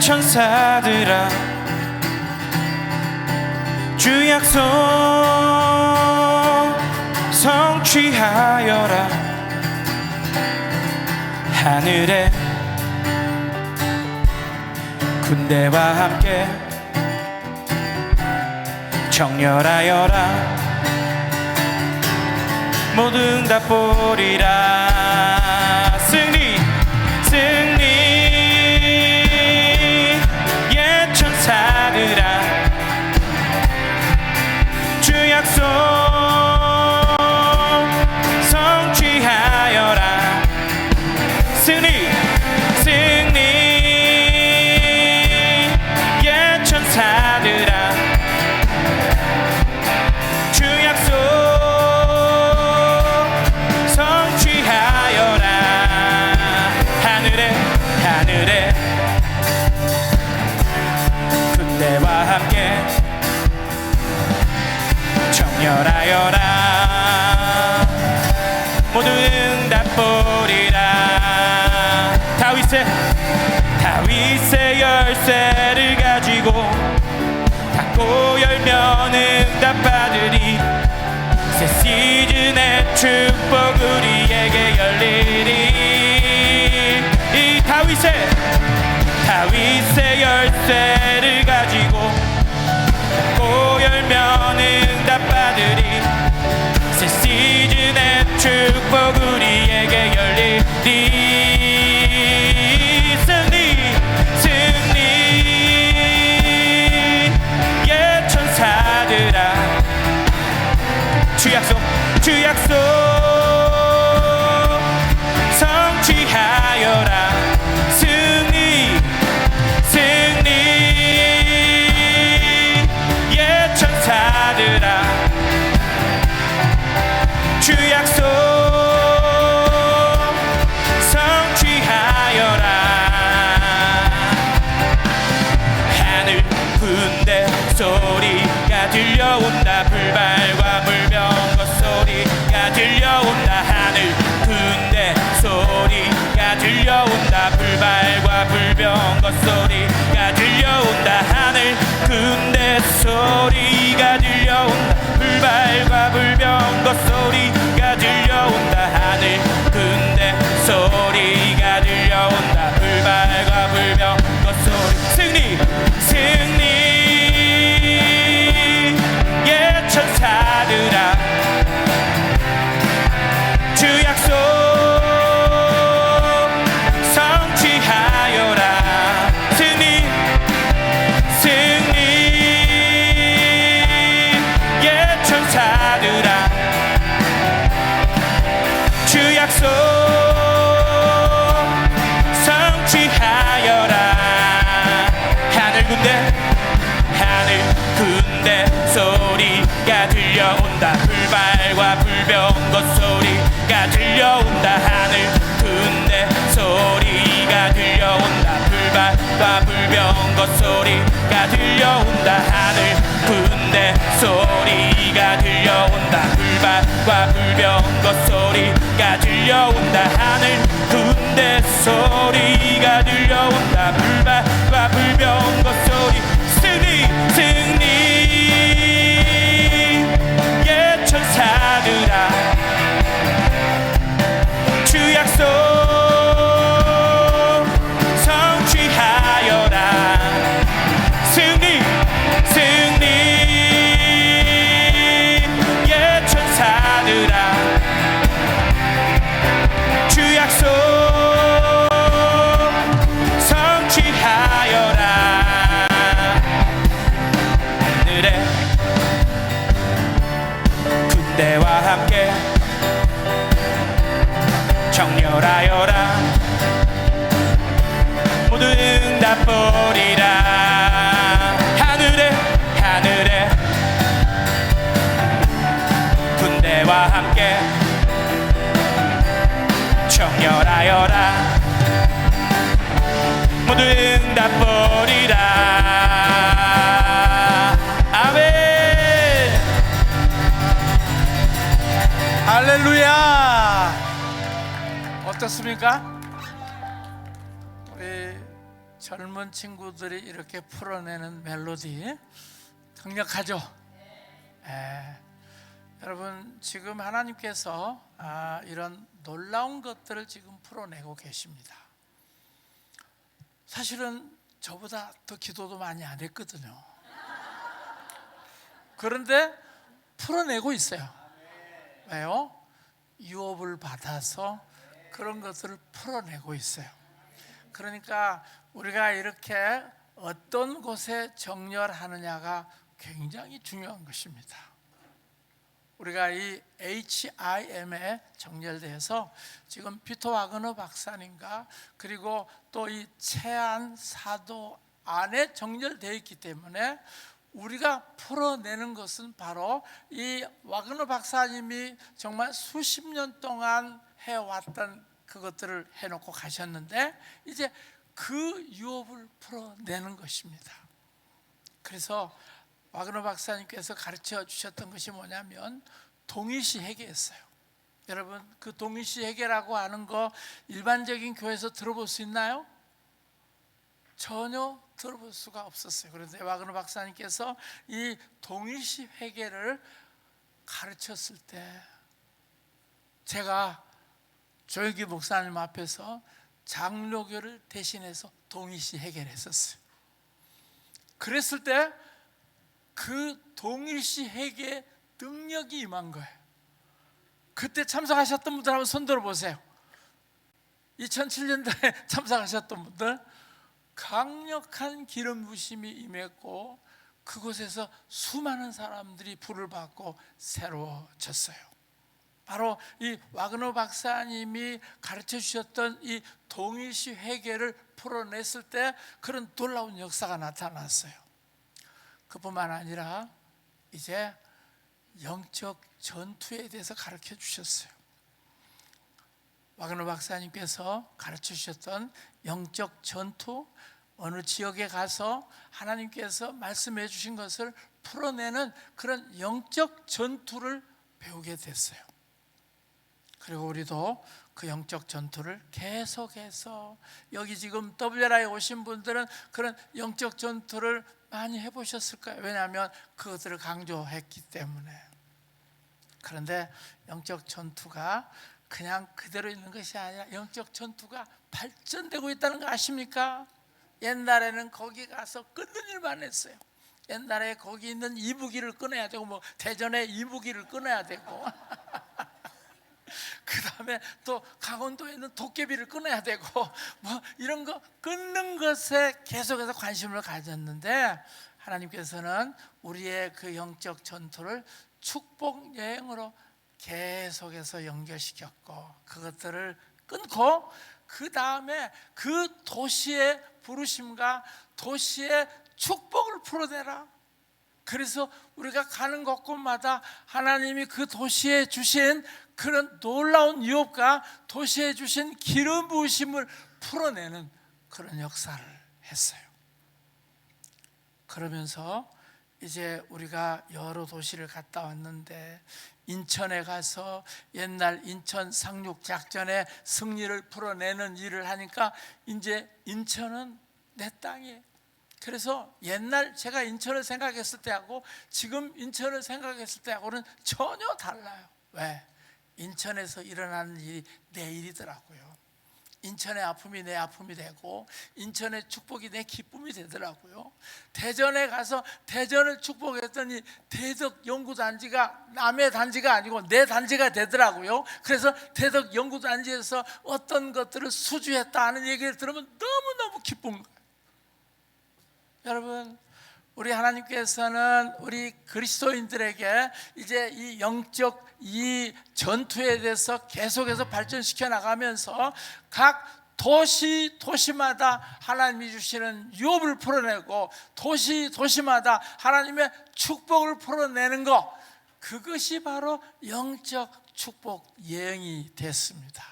천사들아 주 약속 성취하여라. 하늘에 군대와 함께 정렬하여라. 모두 응답보리라. 승리 승리 예 천사들아 주 약속 성취하여라. 승리 승리 예 천사들아 주 약속 성취하여라. 하늘에 하늘에 군대와 함께 정렬하여라. 모두 응답보리라. 다윗의 열쇠를 가지고 닫고 열면 응답받으리. 새 시즌의 축복 우리에게 열리리. 이 다윗의 열쇠를 가지고 닫고 열면 응답받으리. 새 시즌의 축복 우리에게 열리리. 승리 예 천사들아 주 약속 성취하여라. 승리 예 천사들아 주 약속 성취하여라. 하늘 군대 소리가 들려온다. 불발과 불병거 소리가 들려온다. 하늘 군대 소리가 들려온다. 불발과 불병거 소리가 들려온다. 하늘 군대 소리가 들려온다. 불발과 불병거 소리가 들려온다. 하늘 군대 소리가 들려온다. 불발과 불병거 소리. 승리 예 천사들아 주 약속 성취하여라. 승리 예 천사들아 주 약속 성취하여라. 하늘 군대 소리가 들려온다. 불발과 불병거 소리가 들려온다. 하늘 군대 소리가 들려온다. 불발과 불병거 소리가 들려온다. 하늘 군대 소리가 들려온다. 불발과 불병거 소리가 들려온다. 하늘 군대 소리가 들려온다. 불발과 불병거 소리. 승리 예 천사들아 주 약속 성취하여라. 승리 예 천사들아 주 약속 성취하여라. 하늘에 군대와 함께 정렬하여라. 모두 응답보리라. 하늘에 군대와 함께 정렬하여라. 모두 응답보리라. 아멘. 할렐루야. 어떻습니까? 우리 젊은 친구들이 이렇게 풀어내는 멜로디 강력하죠? 여러분, 지금 하나님께서 이런 놀라운 것들을 지금 풀어내고 계십니다. 사실은 저보다 더 기도도 많이 안 했거든요. 그런데 풀어내고 있어요. 왜요? 유업을 받아서 그런 것들을 풀어내고 있어요. 그러니까 우리가 이렇게 어떤 곳에 정렬하느냐가 굉장히 중요한 것입니다. 우리가 이 HIM에 정렬돼서 지금 피터 와그너 박사님과 그리고 또 이 채안 사도 안에 정렬되어 있기 때문에 우리가 풀어내는 것은 바로 이 와그너 박사님이 정말 수십 년 동안 해왔던 그것들을 해놓고 가셨는데 이제 그 유업을 풀어내는 것입니다. 그래서 와그너 박사님께서 가르쳐 주셨던 것이 뭐냐면 동일시 회계였어요. 여러분, 그 동일시 회계라고 하는 거 일반적인 교회에서 들어볼 수 있나요? 전혀 들어볼 수가 없었어요. 그런데 와그너 박사님께서 이 동일시 회계를 가르쳤을 때 제가 조영기 목사님 앞에서 장로교를 대신해서 동일시 회계를 했었어요. 그랬을 때 그 동일시 회계의 능력이 임한 거예요. 그때 참석하셨던 분들 한번 손 들어보세요. 2007년도에 참석하셨던 분들, 강력한 기름 부심이 임했고 그곳에서 수많은 사람들이 불을 받고 새로워졌어요. 바로 이 와그너 박사님이 가르쳐 주셨던 이 동일시 회계를 풀어냈을 때 그런 놀라운 역사가 나타났어요. 그뿐만 아니라 이제 영적 전투에 대해서 가르쳐 주셨어요. 와그너 박사님께서 가르쳐 주셨던 영적 전투, 어느 지역에 가서 하나님께서 말씀해 주신 것을 풀어내는 그런 영적 전투를 배우게 됐어요. 그리고 우리도 그 영적 전투를 계속해서, 여기 지금 WRI에 오신 분들은 그런 영적 전투를 많이 해보셨을 거예요. 왜냐하면 그것들을 강조했기 때문에. 그런데 영적 전투가 그냥 그대로 있는 것이 아니라 영적 전투가 발전되고 있다는 거 아십니까? 옛날에는 거기 가서 끊는 일만 했어요. 옛날에 거기 있는 이무기를 끊어야 되고, 뭐 대전에 이무기를 끊어야 되고 그 다음에 또 강원도에 있는 도깨비를 끊어야 되고, 뭐 이런 거 끊는 것에 계속해서 관심을 가졌는데, 하나님께서는 우리의 그 영적 전투를 축복 여행으로 계속해서 연결시켰고, 그것들을 끊고 그 다음에 그 도시의 부르심과 도시의 축복을 풀어내라. 그래서 우리가 가는 곳곳마다 하나님이 그 도시에 주신 그런 놀라운 유업과 도시에 주신 기름 부으심을 풀어내는 그런 역사를 했어요. 그러면서 이제 우리가 여러 도시를 갔다 왔는데, 인천에 가서 옛날 인천 상륙작전의 승리를 풀어내는 일을 하니까 이제 인천은 내 땅이에요. 그래서 옛날 제가 인천을 생각했을 때하고 지금 인천을 생각했을 때하고는 전혀 달라요. 왜? 인천에서 일어나는 일이 내 일이더라고요. 인천의 아픔이 내 아픔이 되고 인천의 축복이 내 기쁨이 되더라고요. 대전에 가서 대전을 축복했더니 대덕 연구단지가 남의 단지가 아니고 내 단지가 되더라고요. 그래서 대덕 연구단지에서 어떤 것들을 수주했다 하는 얘기를 들으면 너무너무 기쁜 거예요. 여러분, 우리 하나님께서는 우리 그리스도인들에게 이제 이 영적 이 전투에 대해서 계속해서 발전시켜 나가면서 각 도시마다 하나님이 주시는 유업을 풀어내고 도시마다 하나님의 축복을 풀어내는 것, 그것이 바로 영적 축복 여행이 됐습니다.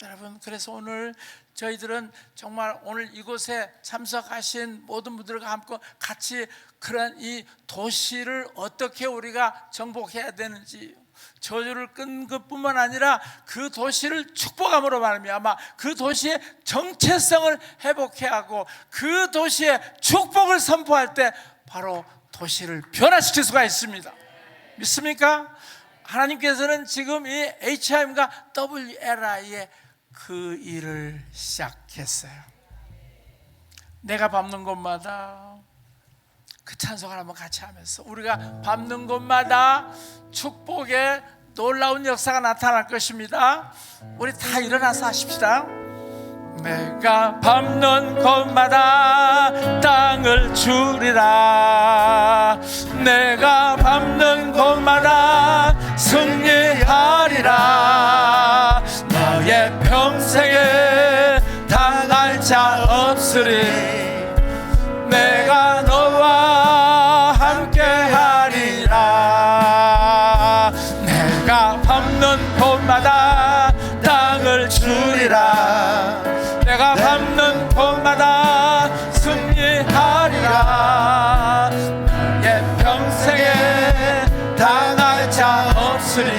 여러분, 그래서 오늘 저희들은 정말 오늘 이곳에 참석하신 모든 분들과 함께 같이 그런 이 도시를 어떻게 우리가 정복해야 되는지, 저주를 끈 것뿐만 아니라 그 도시를 축복함으로 말미암아 그 도시의 정체성을 회복해 하고 그 도시에 축복을 선포할 때 바로 도시를 변화시킬 수가 있습니다. 믿습니까? 하나님께서는 지금 이 HIM과 WLI의 그 일을 시작했어요. 내가 밟는 곳마다 그 찬송을 한번 같이 하면서 우리가 밟는 곳마다 축복의 놀라운 역사가 나타날 것입니다. 우리 다 일어나서 하십시다. 내가 밟는 곳마다 땅을 주리라. 내가 밟는 곳마다 승리하리라. 너의 평생에 당할 자 없으리. 내가 너와 함께하리라. 내가 밟는 곳마다 땅을 주리라. 내가 밟는 곳마다 승리하리라. 내 평생에 당할 자 없으리.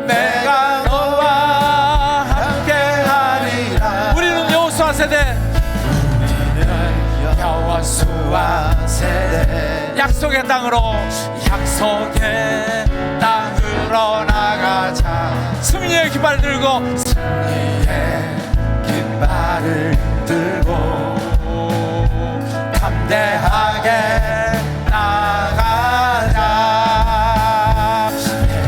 내가 너와 함께하리라. 우리는 여호수아 세대, 여호수아 세대, 약속의 땅으로 나가자. 승리의 깃발을 들고, 승리의 깃발을 들고 담대하게 나가자.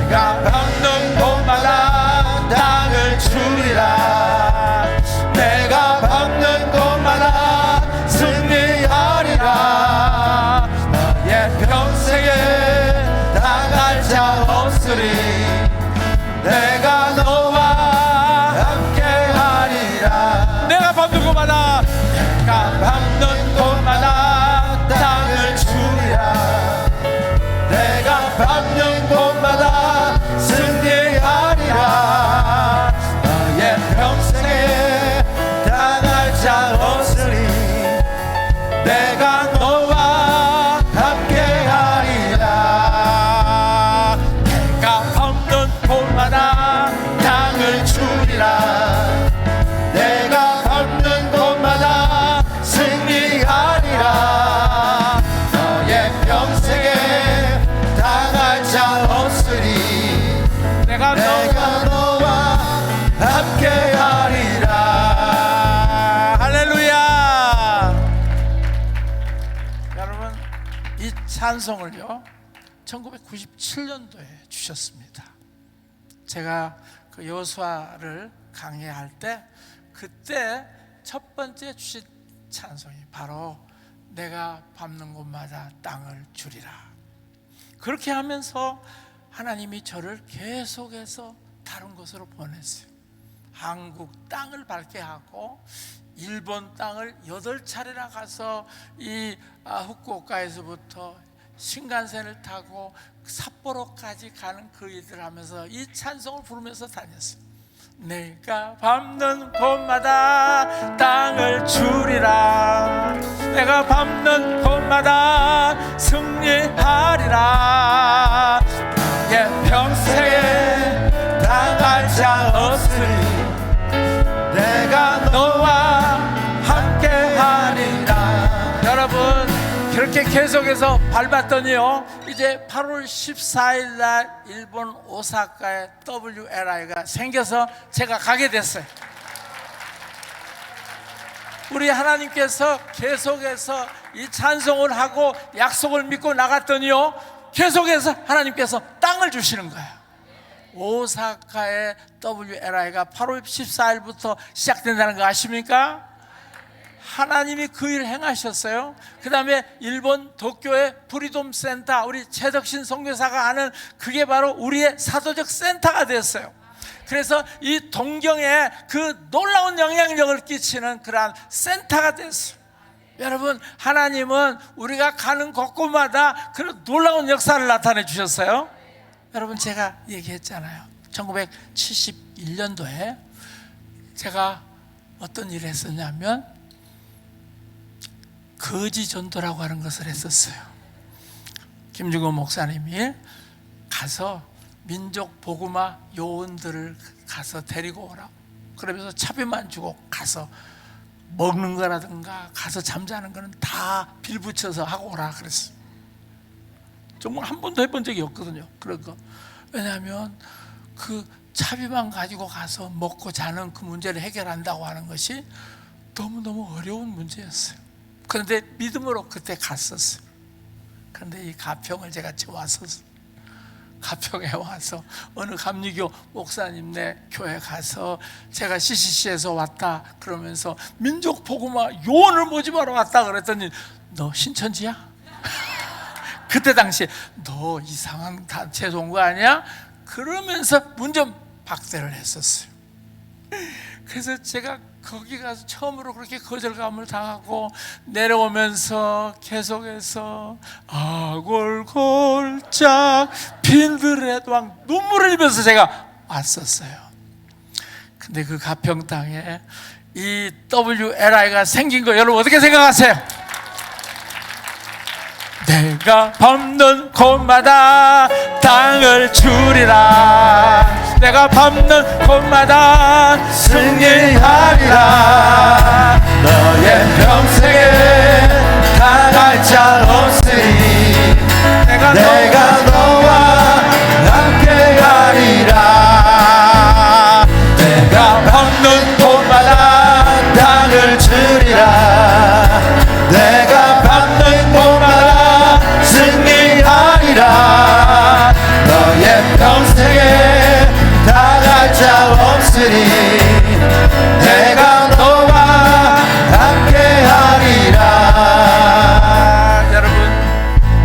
내가 밟는 곳마다 땅을 주리라. 내가 밟는 곳마다 승리하리라. 너의 평생에 당할 자 없으리. 내가 너와 함께하리라. 내가 밟는 곳마다, 내가 밟는 곳마다 땅을 주리라. 내가 밟는 곳마다 승리하리라. 너의 평생에 당할 자 없으리. 내가 너와 함께하리라. 내가 밟는 곳마다 땅을 주리라. 내가 밟는 곳마다 승리하리라. 너의 평생에 당할 자 없으리. 내가 너와 함께하리라. 할렐루야. 여러분, 이 찬송을요 1997년도에 주셨습니다. 제가 그 여호수아를 강의할 때 그때 첫 번째 주신 찬송이 바로 내가 밟는 곳마다 땅을 주리라. 그렇게 하면서 하나님이 저를 계속해서 다른 곳으로 보냈어요. 한국 땅을 밟게 하고 일본 땅을 8차례나 가서 이 후쿠오카에서부터 신간센을 타고 삿포로까지 가는 그 일을 하면서 이 찬송을 부르면서 다녔어요. 내가 밟는 곳마다 땅을 주리라. 내가 밟는 곳마다 승리하리라. 내 평생에 당할 자 없으리. 내가 너와 함께하리라. 여러분, 그렇게 계속해서 밟았더니요 이제 8월 14일 날 일본 오사카에 WLI가 생겨서 제가 가게 됐어요. 우리 하나님께서 계속해서 이 찬송을 하고 약속을 믿고 나갔더니요 계속해서 하나님께서 땅을 주시는 거예요. 오사카의 WLI가 8월 14일부터 시작된다는 거 아십니까? 하나님이 그 일을 행하셨어요. 그 다음에 일본 도쿄의 프리덤 센터, 우리 최덕신 선교사가 하는 그게 바로 우리의 사도적 센터가 됐어요. 그래서 이 동경에 그 놀라운 영향력을 끼치는 그러한 센터가 됐어요. 여러분, 하나님은 우리가 가는 곳곳마다 그런 놀라운 역사를 나타내 주셨어요. 여러분, 제가 얘기했잖아요. 1971년도에 제가 어떤 일을 했었냐면 거지 전도라고 하는 것을 했었어요. 김중건 목사님이 가서 민족 복음화 요원들을 가서 데리고 오라. 그러면서 차비만 주고 가서 먹는 거라든가 가서 잠자는 거는 다 빌붙여서 하고 오라 그랬어요. 정말 한 번도 해본 적이 없거든요. 그런 거. 왜냐하면 그 차비만 가지고 가서 먹고 자는 그 문제를 해결한다고 하는 것이 너무너무 어려운 문제였어요. 그런데 믿음으로 그때 갔었어요. 그런데 이 가평을 제가 왔었어요. 가평에 와서 어느 감리교 목사님네 교회 가서 제가 CCC에서 왔다 그러면서 민족 복음화 요원을 모집하러 왔다 그랬더니 너 신천지야? 그때 당시에 너 이상한 단체 온 거 아니야? 그러면서 문전 박대를 했었어요. 그래서 제가 거기 가서 처음으로 그렇게 거절감을 당하고 내려오면서 계속해서 아골골짝 빈들의 왕 눈물을 흘리면서 제가 왔었어요. 근데 그 가평 땅에 이 WLI가 생긴 거 여러분 어떻게 생각하세요? 내가 밟는 곳마다 땅을 주리라. 내가 밟는 곳마다 승리하리라. 너의 평생에 당할 자 없으니 내가 너와 함께하리라. 내가 밟는 곳마다 땅을 주리라. 내가 밟는 곳마다 승리하리라. 너의 평생에 당할 자 없으니 내가 너와 함께하리라. 여러분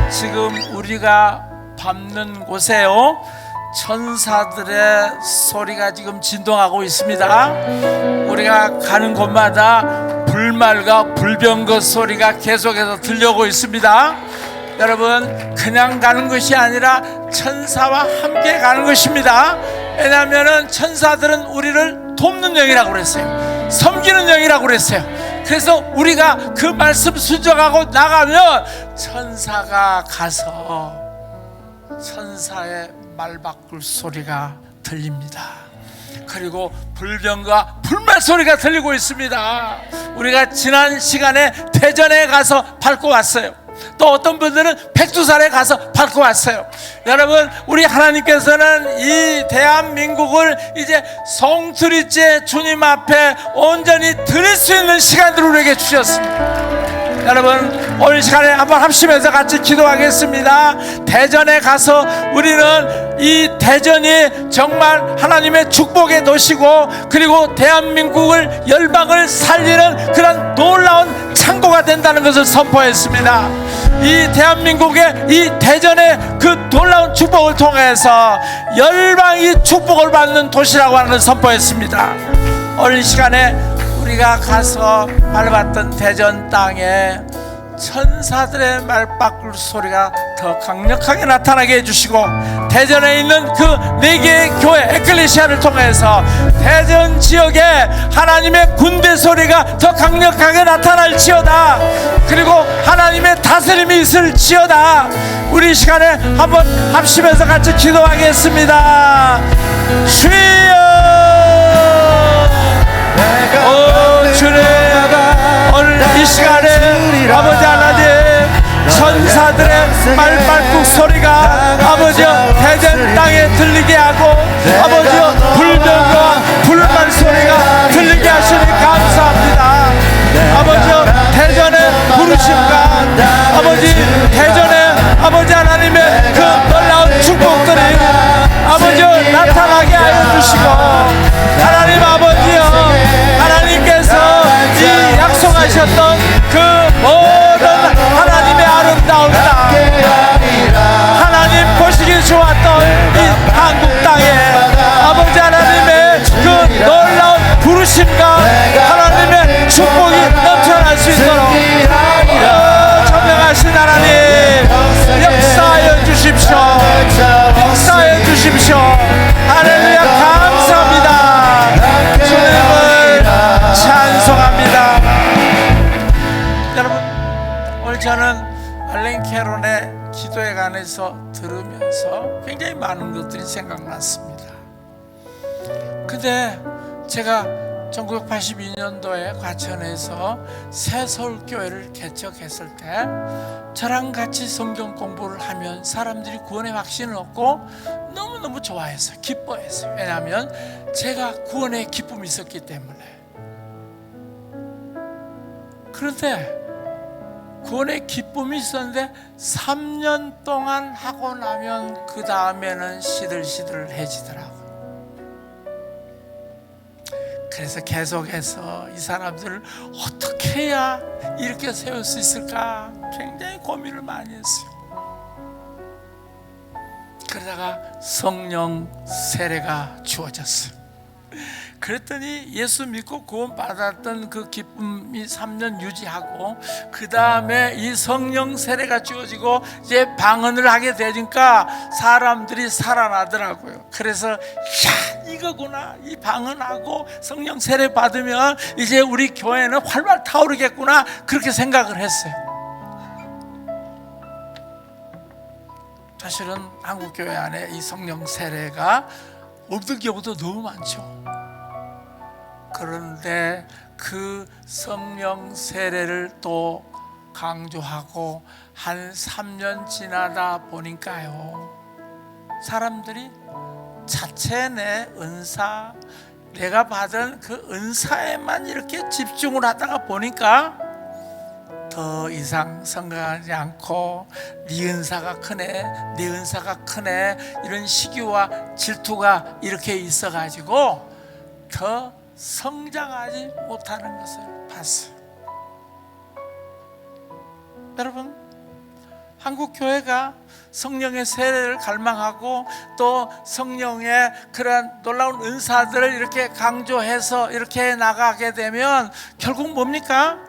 지금 우리가 밟는 곳에요 천사들의 소리가 지금 진동하고 있습니다. 우리가 가는 곳마다 불말과 불병거 소리가 계속해서 들려오고 있습니다. 여러분 그냥 가는 것이 아니라 천사와 함께 가는 것입니다. 왜냐하면 천사들은 우리를 돕는 영이라고 그랬어요. 섬기는 영이라고 그랬어요. 그래서 우리가 그 말씀 순종하고 나가면 천사가 가서 천사의 말바꿀 소리가 들립니다. 그리고 불병과 불말 소리가 들리고 있습니다. 우리가 지난 시간에 대전에 가서 밟고 왔어요. 또 어떤 분들은 백두산에 가서 밟고 왔어요. 여러분 우리 하나님께서는 이 대한민국을 이제 송두리째 주님 앞에 온전히 드릴 수 있는 시간들을 우리에게 주셨습니다. 여러분 오늘 시간에 한번 합심해서 같이 기도하겠습니다. 대전에 가서 우리는 이 대전이 정말 하나님의 축복의 도시고 그리고 대한민국을 열방을 살리는 그런 놀라운 창고가 된다는 것을 선포했습니다. 이 대한민국의 이 대전의 그 놀라운 축복을 통해서 열방이 축복을 받는 도시라고 하는 것을 선포했습니다. 오늘 시간에 우리가 가서 밟았던 대전 땅에 천사들의 말바꿀 소리가 더 강력하게 나타나게 해주시고 대전에 있는 그 4개의 교회 에클레시아를 통해서 대전 지역에 하나님의 군대 소리가 더 강력하게 나타날지어다. 그리고 하나님의 다스림이 있을지어다. 우리 시간에 한번 합심해서 같이 기도하겠습니다. 주여 주님 오늘 이 시간에 아버지 하나님 천사들의 말발굽 소리가 아버지여 대전 땅에 들리게 하고 아버지여 불병과 불말 소리가 들리게 하시니 감사합니다. 아버지여 대전의 부르심과 아버지 대전의 아버지 하나님의 그 놀라운 축복들이 아버지여 나타나게 하여 주시고 하나님 아버지여 하나님께서 이 약속하셨던 그 모든 하나님의 아름다운 땅 하나님 보시기 좋았던 이 한국 땅에 아버지 하나님의 그 놀라운 부르심과 하나님의 축복이 넘쳐날 수 있도록 전능하신 하나님 역사하여 주십시오. 역사하여 주십시오. 할렐루야 감사합니다. 주님을 찬송합니다. 여러분 오늘 저는 알렌 캐론의 기도에 관해서 들으면서 굉장히 많은 것들이 생각났습니다. 근데 제가 1982년도에 과천에서 새서울교회를 개척했을 때 저랑 같이 성경 공부를 하면 사람들이 구원의 확신을 얻고 너무너무 좋아했어요. 기뻐했어요. 왜냐하면 제가 구원의 기쁨이 있었기 때문에. 그런데 구원의 기쁨이 있었는데 3년 동안 하고 나면 그 다음에는 시들시들해지더라고요. 그래서 계속해서 이 사람들을 어떻게 해야 이렇게 세울 수 있을까 굉장히 고민을 많이 했어요. 그러다가 성령 세례가 주어졌어요. 그랬더니 예수 믿고 구원 받았던 그 기쁨이 3년 유지하고 그 다음에 이 성령 세례가 주어지고 이제 방언을 하게 되니까 사람들이 살아나더라고요. 그래서 야, 이거구나, 이 방언하고 성령 세례 받으면 이제 우리 교회는 활발 타오르겠구나, 그렇게 생각을 했어요. 사실은 한국교회 안에 이 성령 세례가 없는 경우도 너무 많죠. 그런데 그 성령 세례를 또 강조하고 한 3년 지나다 보니까요, 사람들이 자체 내 은사, 내가 받은 그 은사에만 이렇게 집중을 하다가 보니까 더 이상 생각하지 않고 네 은사가 크네, 네 은사가 크네, 이런 시기와 질투가 이렇게 있어가지고 더 성장하지 못하는 것을 봤어요. 여러분, 한국 교회가 성령의 세례를 갈망하고 또 성령의 그런 놀라운 은사들을 이렇게 강조해서 이렇게 나가게 되면 결국 뭡니까?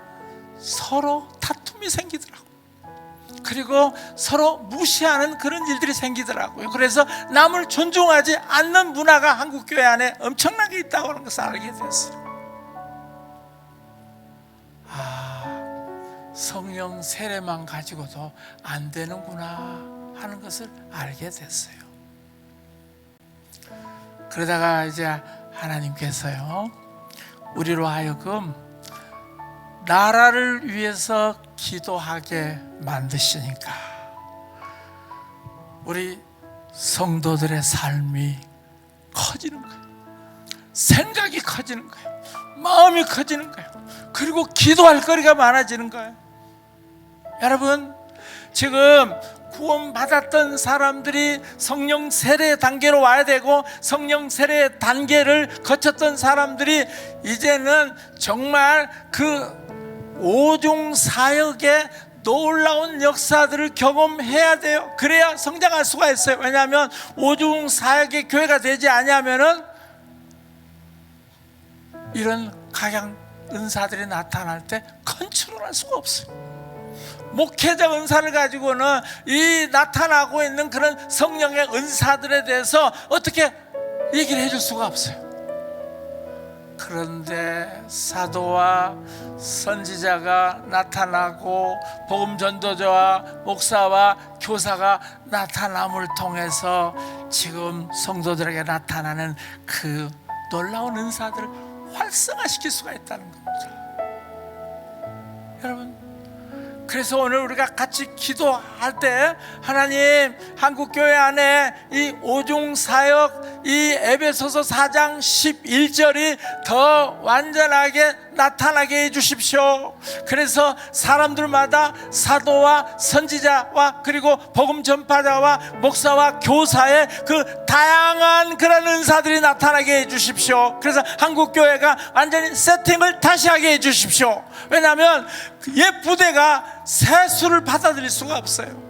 서로 다툼이 생기더라고요. 그리고 서로 무시하는 그런 일들이 생기더라고요. 그래서 남을 존중하지 않는 문화가 한국교회 안에 엄청나게 있다고 하는 것을 알게 됐어요. 성령 세례만 가지고도 안 되는구나 하는 것을 알게 됐어요. 그러다가 이제 하나님께서요, 우리로 하여금 나라를 위해서 기도하게 만드시니까 우리 성도들의 삶이 커지는 거예요. 생각이 커지는 거예요. 마음이 커지는 거예요. 그리고 기도할 거리가 많아지는 거예요. 여러분, 지금 구원받았던 사람들이 성령 세례 단계로 와야 되고 성령 세례 단계를 거쳤던 사람들이 이제는 정말 그 오종 사역의 놀라운 역사들을 경험해야 돼요. 그래야 성장할 수가 있어요. 왜냐하면 오종 사역의 교회가 되지 않으면은 이런 각양 은사들이 나타날 때 컨트롤할 수가 없어요. 목회자 은사를 가지고는 이 나타나고 있는 그런 성령의 은사들에 대해서 어떻게 얘기를 해줄 수가 없어요. 그런데 사도와 선지자가 나타나고 복음 전도자와 목사와 교사가 나타남을 통해서 지금 성도들에게 나타나는 그 놀라운 은사들을 활성화시킬 수가 있다는 겁니다. 여러분, 그래서 오늘 우리가 같이 기도할 때 하나님, 한국교회 안에 이 오종사역, 이 에베소서 4장 11절이 더 완전하게 나타나게 해주십시오. 그래서 사람들마다 사도와 선지자와 그리고 복음 전파자와 목사와 교사의 그 다양한 그런 은사들이 나타나게 해주십시오. 그래서 한국교회가 완전히 세팅을 다시 하게 해주십시오. 왜냐하면 옛 부대가 새 수를 받아들일 수가 없어요.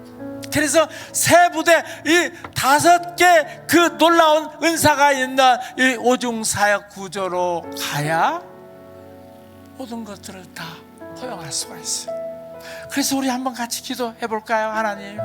그래서 새 부대, 이 5개 그 놀라운 은사가 있는 이 오중사역 구조로 가야 모든 것들을 다 허용할 수가 있어요. 그래서 우리 한번 같이 기도해 볼까요? 하나님,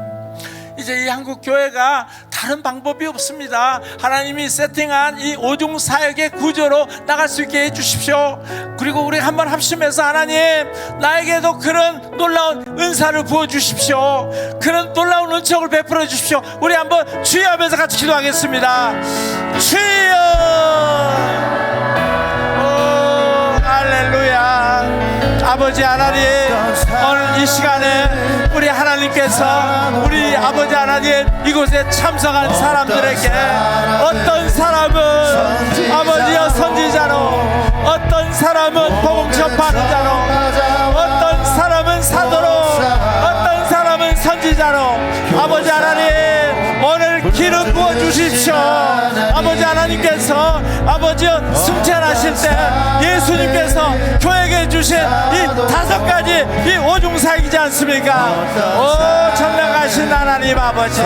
이제 이 한국 교회가 다른 방법이 없습니다. 하나님이 세팅한 이 오중 사역의 구조로 나갈 수 있게 해주십시오. 그리고 우리 한번 합심해서 하나님, 나에게도 그런 놀라운 은사를 부어주십시오. 그런 놀라운 은총을 베풀어 주십시오. 우리 한번 주여 하면서 같이 기도하겠습니다. 주여. 할렐루야. 아버지 하나님, 오늘 이 시간에 우리 하나님께서 우리 아버지 하나님 이곳에 참석한 사람들에게 어떤 사람은 아버지여 선지자로, 어떤 사람은 복음 전파하는 자로, 어떤 사람은 사도로, 어떤 사람은 선지자로, 아버지 하나님 오늘 기름 부어 주십시오. 아버지 하나님께서 아버지여 승천하실 때 예수님께서 교회에게 주신 이 5가지 이 오중사역이지 않습니까? 오 전능하신 하나님 아버지,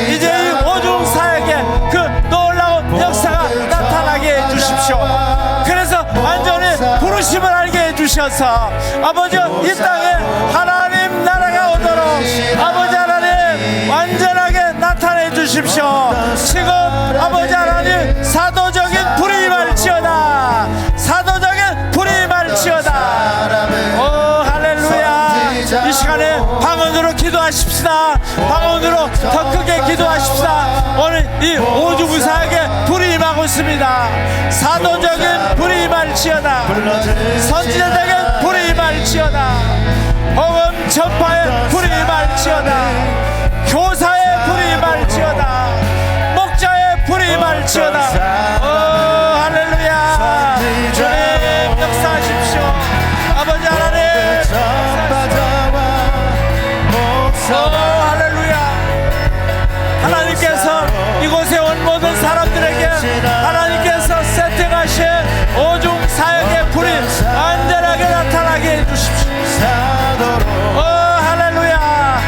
이제 이 오중사역의 그 놀라운 역사가 나타나게 해주십시오. 그래서 완전히 부르심을 알게 해주셔서 아버지여 이 땅에 하나님 나라가 오도록 아버지 하나님 완전하게 나타내 주십시오. 지금 아버지 하나님 사도적인 불이 임할지어다. 사도적인 불이 임할지어다. 오 할렐루야. 이 시간에 방언으로 기도하십시다. 방언으로 더 크게 기도하십시다. 오늘 이 오중사역에 불이 임하고 있습니다. 사도적인 불이 임할지어다. 선지자적인 불이 임할지어다. 복음 전파에 불이 임할지어다. 교사의 불이 임할지어다. 목자의 불이 임할지어다. 오 할렐루야. 주님 역사하십시오. 아버지 하나님 오 할렐루야. 하나님께서 이곳에 온 모든 사람들에게 하나님께서 세팅하신 오중 사역의 불이 완전하게 나타나게 해주십시오. 오 할렐루야.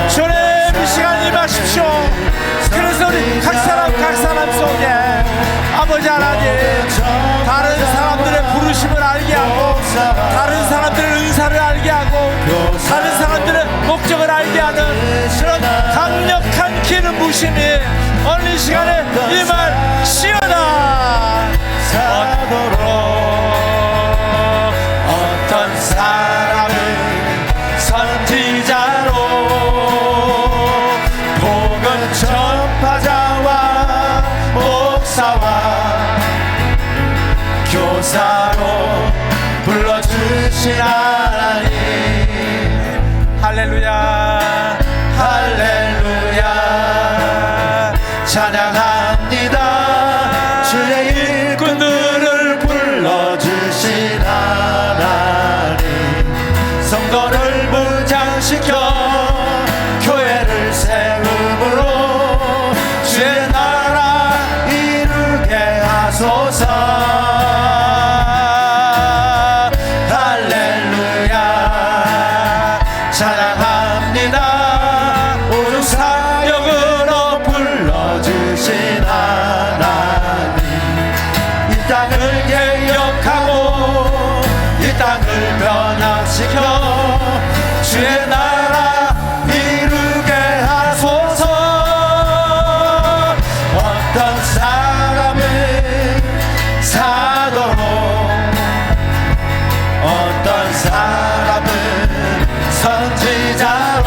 주님 이 시간 임하십시오. 그래서 우리 각 사람 속에 아버지 하나님 다른 사람들의 부르심을 알게 하고, 다른 사람들의 은사를 알게 하고, 다른 사람들의 목적을 알게 하는 그런 강력한 기름 부심이 오늘 이 시간에 임할지어다. 어떤 사람은 선지자로, 복음 전파자와 목사와 교사로 불러주신 하나님. 할렐루야. 할렐루야. 찬양합니다. 주의 일꾼들을 불러주신 하나님. 성도를 무장시켜 교회를 세움으로 주의 나라 이루게 하소서. 할렐루야. 찬양합니다. 오중사역으로 불러주신 하나님. 이 땅을 개혁하고 이 땅을 변화시켜 주의 나라 이루게 하소서. 어떤 사람은 사도로, 어떤 사람은 선지자로,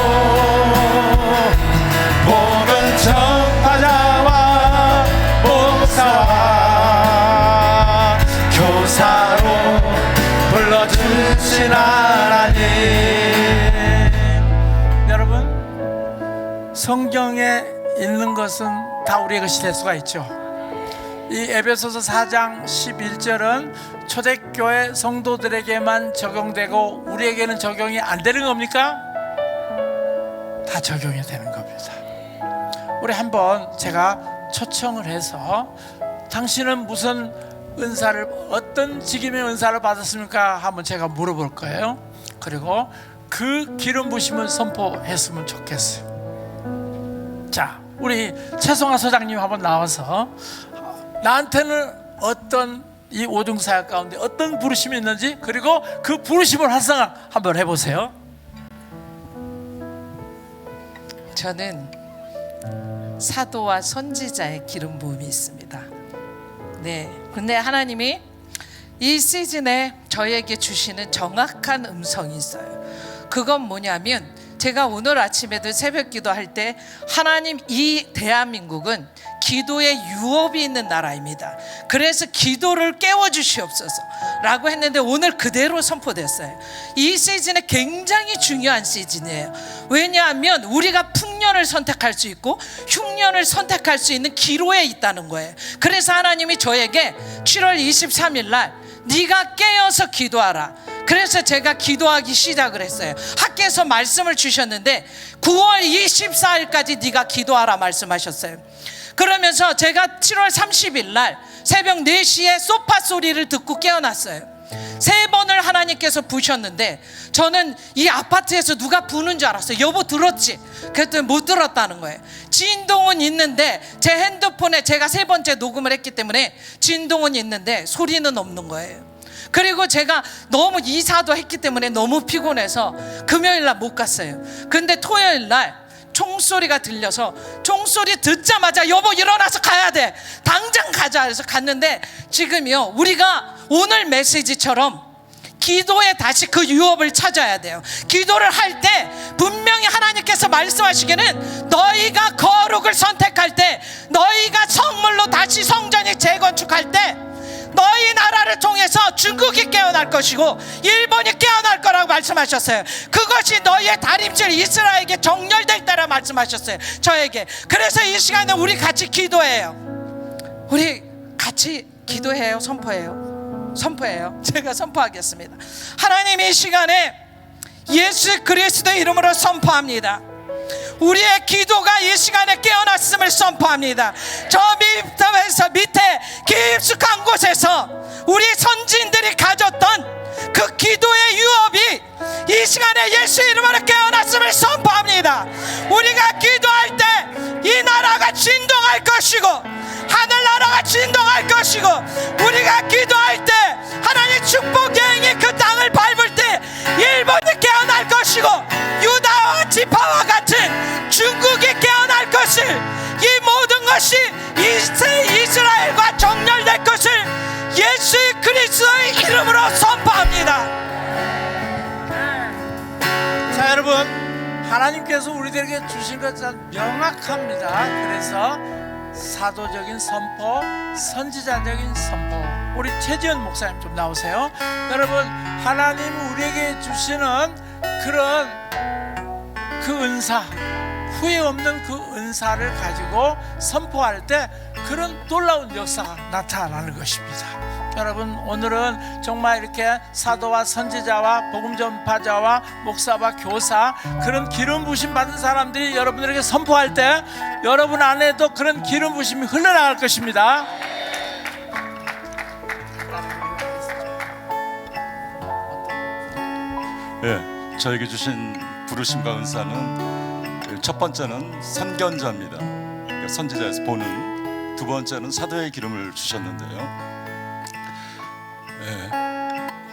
복음 전파자와 목사와 교사로 불러주신 하나님. 여러분, 성경에 있는 것은 다 우리의 것이 될 수가 있죠. 이 에베소서 4장 11절은 초대교회 성도들에게만 적용되고 우리에게는 적용이 안 되는 겁니까? 다 적용이 되는 겁니다. 우리 한번 제가 초청을 해서 당신은 무슨 은사를, 어떤 직임의 은사를 받았습니까? 한번 제가 물어볼 거예요. 그리고 그 기름 부심을 선포했으면 좋겠어요. 자, 우리 최송아 소장님 한번 나와서 나한테는 어떤 이 오중사역 가운데 어떤 부르심이 있는지, 그리고 그 부르심을 활성화 한번 해보세요. 저는 사도와 선지자의 기름 부음이 있습니다. 네, 근데 하나님이 이 시즌에 저에게 주시는 정확한 음성이 있어요. 그건 뭐냐면, 제가 오늘 아침에도 새벽 기도할 때 하나님, 이 대한민국은 기도의 유업이 있는 나라입니다. 그래서 기도를 깨워주시옵소서 라고 했는데 오늘 그대로 선포됐어요. 이 시즌에 굉장히 중요한 시즌이에요. 왜냐하면 우리가 풍년을 선택할 수 있고 흉년을 선택할 수 있는 기로에 있다는 거예요. 그래서 하나님이 저에게 7월 23일 날 네가 깨어서 기도하라. 그래서 제가 기도하기 시작을 했어요. 하께서 말씀을 주셨는데 9월 24일까지 네가 기도하라 말씀하셨어요. 그러면서 제가 7월 30일 날 새벽 4시에 소파 소리를 듣고 깨어났어요. 3번을 하나님께서 부셨는데 저는 이 아파트에서 누가 부는 줄 알았어요. 여보 들었지? 그랬더니 못 들었다는 거예요. 진동은 있는데 제 핸드폰에 제가 3번째 녹음을 했기 때문에 진동은 있는데 소리는 없는 거예요. 그리고 제가 너무 이사도 했기 때문에 너무 피곤해서 금요일 날 못 갔어요. 근데 토요일 날 총소리가 들려서 총소리 듣자마자 여보 일어나서 가야 돼, 당장 가자 해서 갔는데, 지금요 우리가 오늘 메시지처럼 기도에 다시 그 유업을 찾아야 돼요. 기도를 할 때 분명히 하나님께서 말씀하시기는 너희가 거룩을 선택할 때, 너희가 성물로 다시 성전이 재건축할 때 너희 나라를 통해서 중국이 깨어날 것이고 일본이 깨어날 거라고 말씀하셨어요. 그것이 너희의 다림질 이스라엘에게 정렬될 때라 말씀하셨어요, 저에게. 그래서 이 시간에 우리 같이 기도해요. 우리 같이 기도해요. 선포해요. 제가 선포하겠습니다. 하나님, 이 시간에 예수 그리스도의 이름으로 선포합니다. 우리의 기도가 이 시간에 깨어났음을 선포합니다. 저 밑에 깊숙한 곳에서 우리 선지인들이 가졌던 그 기도의 유업이 이 시간에 예수 이름으로 깨어났음을 선포합니다. 우리가 기도할 때 이 나라가 진동할 것이고 하늘나라가 진동할 것이고, 우리가 기도할 때 하나님 축복 여행이 그 땅을 밟을 때 일본이 깨어날 것이고 유다와 지파와 같은 중국이 깨어날 것을, 이 모든 것이 이스라엘과 정렬될 것을 예수 그리스도의 이름으로 선포합니다. 자, 여러분, 하나님께서 우리들에게 주신 것은 명확합니다. 그래서 사도적인 선포, 선지자적인 선포. 우리 최지연 목사님 좀 나오세요. 여러분, 하나님이 우리에게 주시는 그런 그 은사, 후회 없는 그 은사를 가지고 선포할 때 그런 놀라운 역사가 나타나는 것입니다. 여러분, 오늘은 정말 이렇게 사도와 선지자와 복음 전파자와 목사와 교사, 그런 기름 부심 받은 사람들이 여러분들에게 선포할 때 여러분 안에도 그런 기름 부심이 흘러나갈 것입니다. 예, 저에게 주신 부르심과 은사는 첫 번째는 선견자입니다. 그러니까 선지자에서 보는. 두 번째는 사도의 기름을 주셨는데요.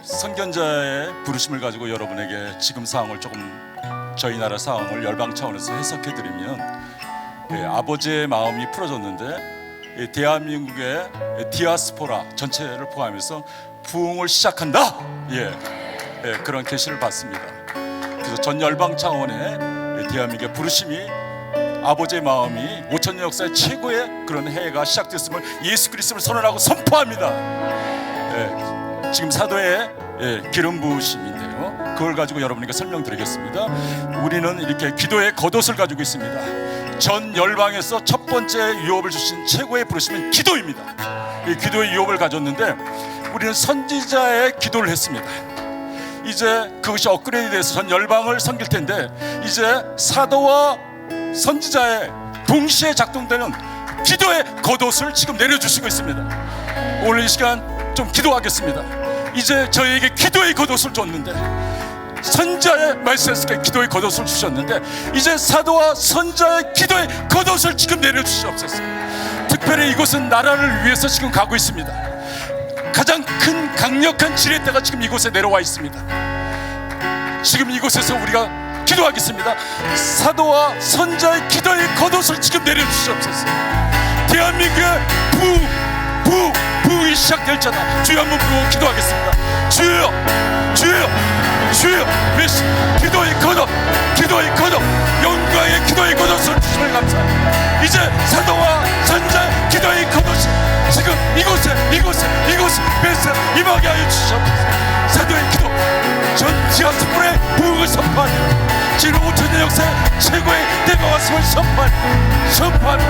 선견자의 부르심을 가지고 여러분에게 지금 상황을 조금, 저희 나라 상황을 열방 차원에서 해석해 드리면, 아버지의 마음이 풀어졌는데 대한민국의 디아스포라 전체를 포함해서 부흥을 시작한다. 그런 계시를 받습니다. 그래서 전 열방 차원의 대한민국의 부르심이, 아버지의 마음이 5천년 역사의 최고의 그런 해가 시작됐음을 예수 그리스도를 선언하고 선포합니다. 지금 사도의 기름 부으심인데요, 그걸 가지고 여러분에게 설명드리겠습니다. 우리는 이렇게 기도의 겉옷을 가지고 있습니다. 전 열방에서 첫 번째 유업을 주신 최고의 부르심은 기도입니다. 이 기도의 유업을 가졌는데 우리는 선지자의 기도를 했습니다. 이제 그것이 업그레이드돼서 전 열방을 섬길 텐데, 이제 사도와 선지자의 동시에 작동되는 기도의 겉옷을 지금 내려주시고 있습니다. 오늘 이 시간 좀 기도하겠습니다. 이제 저희에게 기도의 겉옷을 줬는데, 선자의 말씀에 기도의 겉옷을 주셨는데, 이제 사도와 선자의 기도의 겉옷을 지금 내려주시옵소서. 특별히 이곳은 나라를 위해서 지금 가고 있습니다. 가장 큰 강력한 지렛대가 지금 이곳에 내려와 있습니다. 지금 이곳에서 우리가 기도하겠습니다. 사도와 선자의 기도의 겉옷을 지금 내려주시옵소서. 대한민국의 부흥이 시작될잖아. 주여 한번 부르고 기도하겠습니다. 주여, 주여, 주여. 메시 기도의 겉옷, 기도의 겉옷, 영광의 기도의 겉옷을 주심을 감사합니다. 이제 사도와 선자 기도의 겉옷이 지금 이곳에 메시 임하게 하여 주시옵소서. 사도의 기도 전 지하 스풀의 부흥을 선포하며 지금 5천년 역사의 최고의 때가 왔음을 선포하며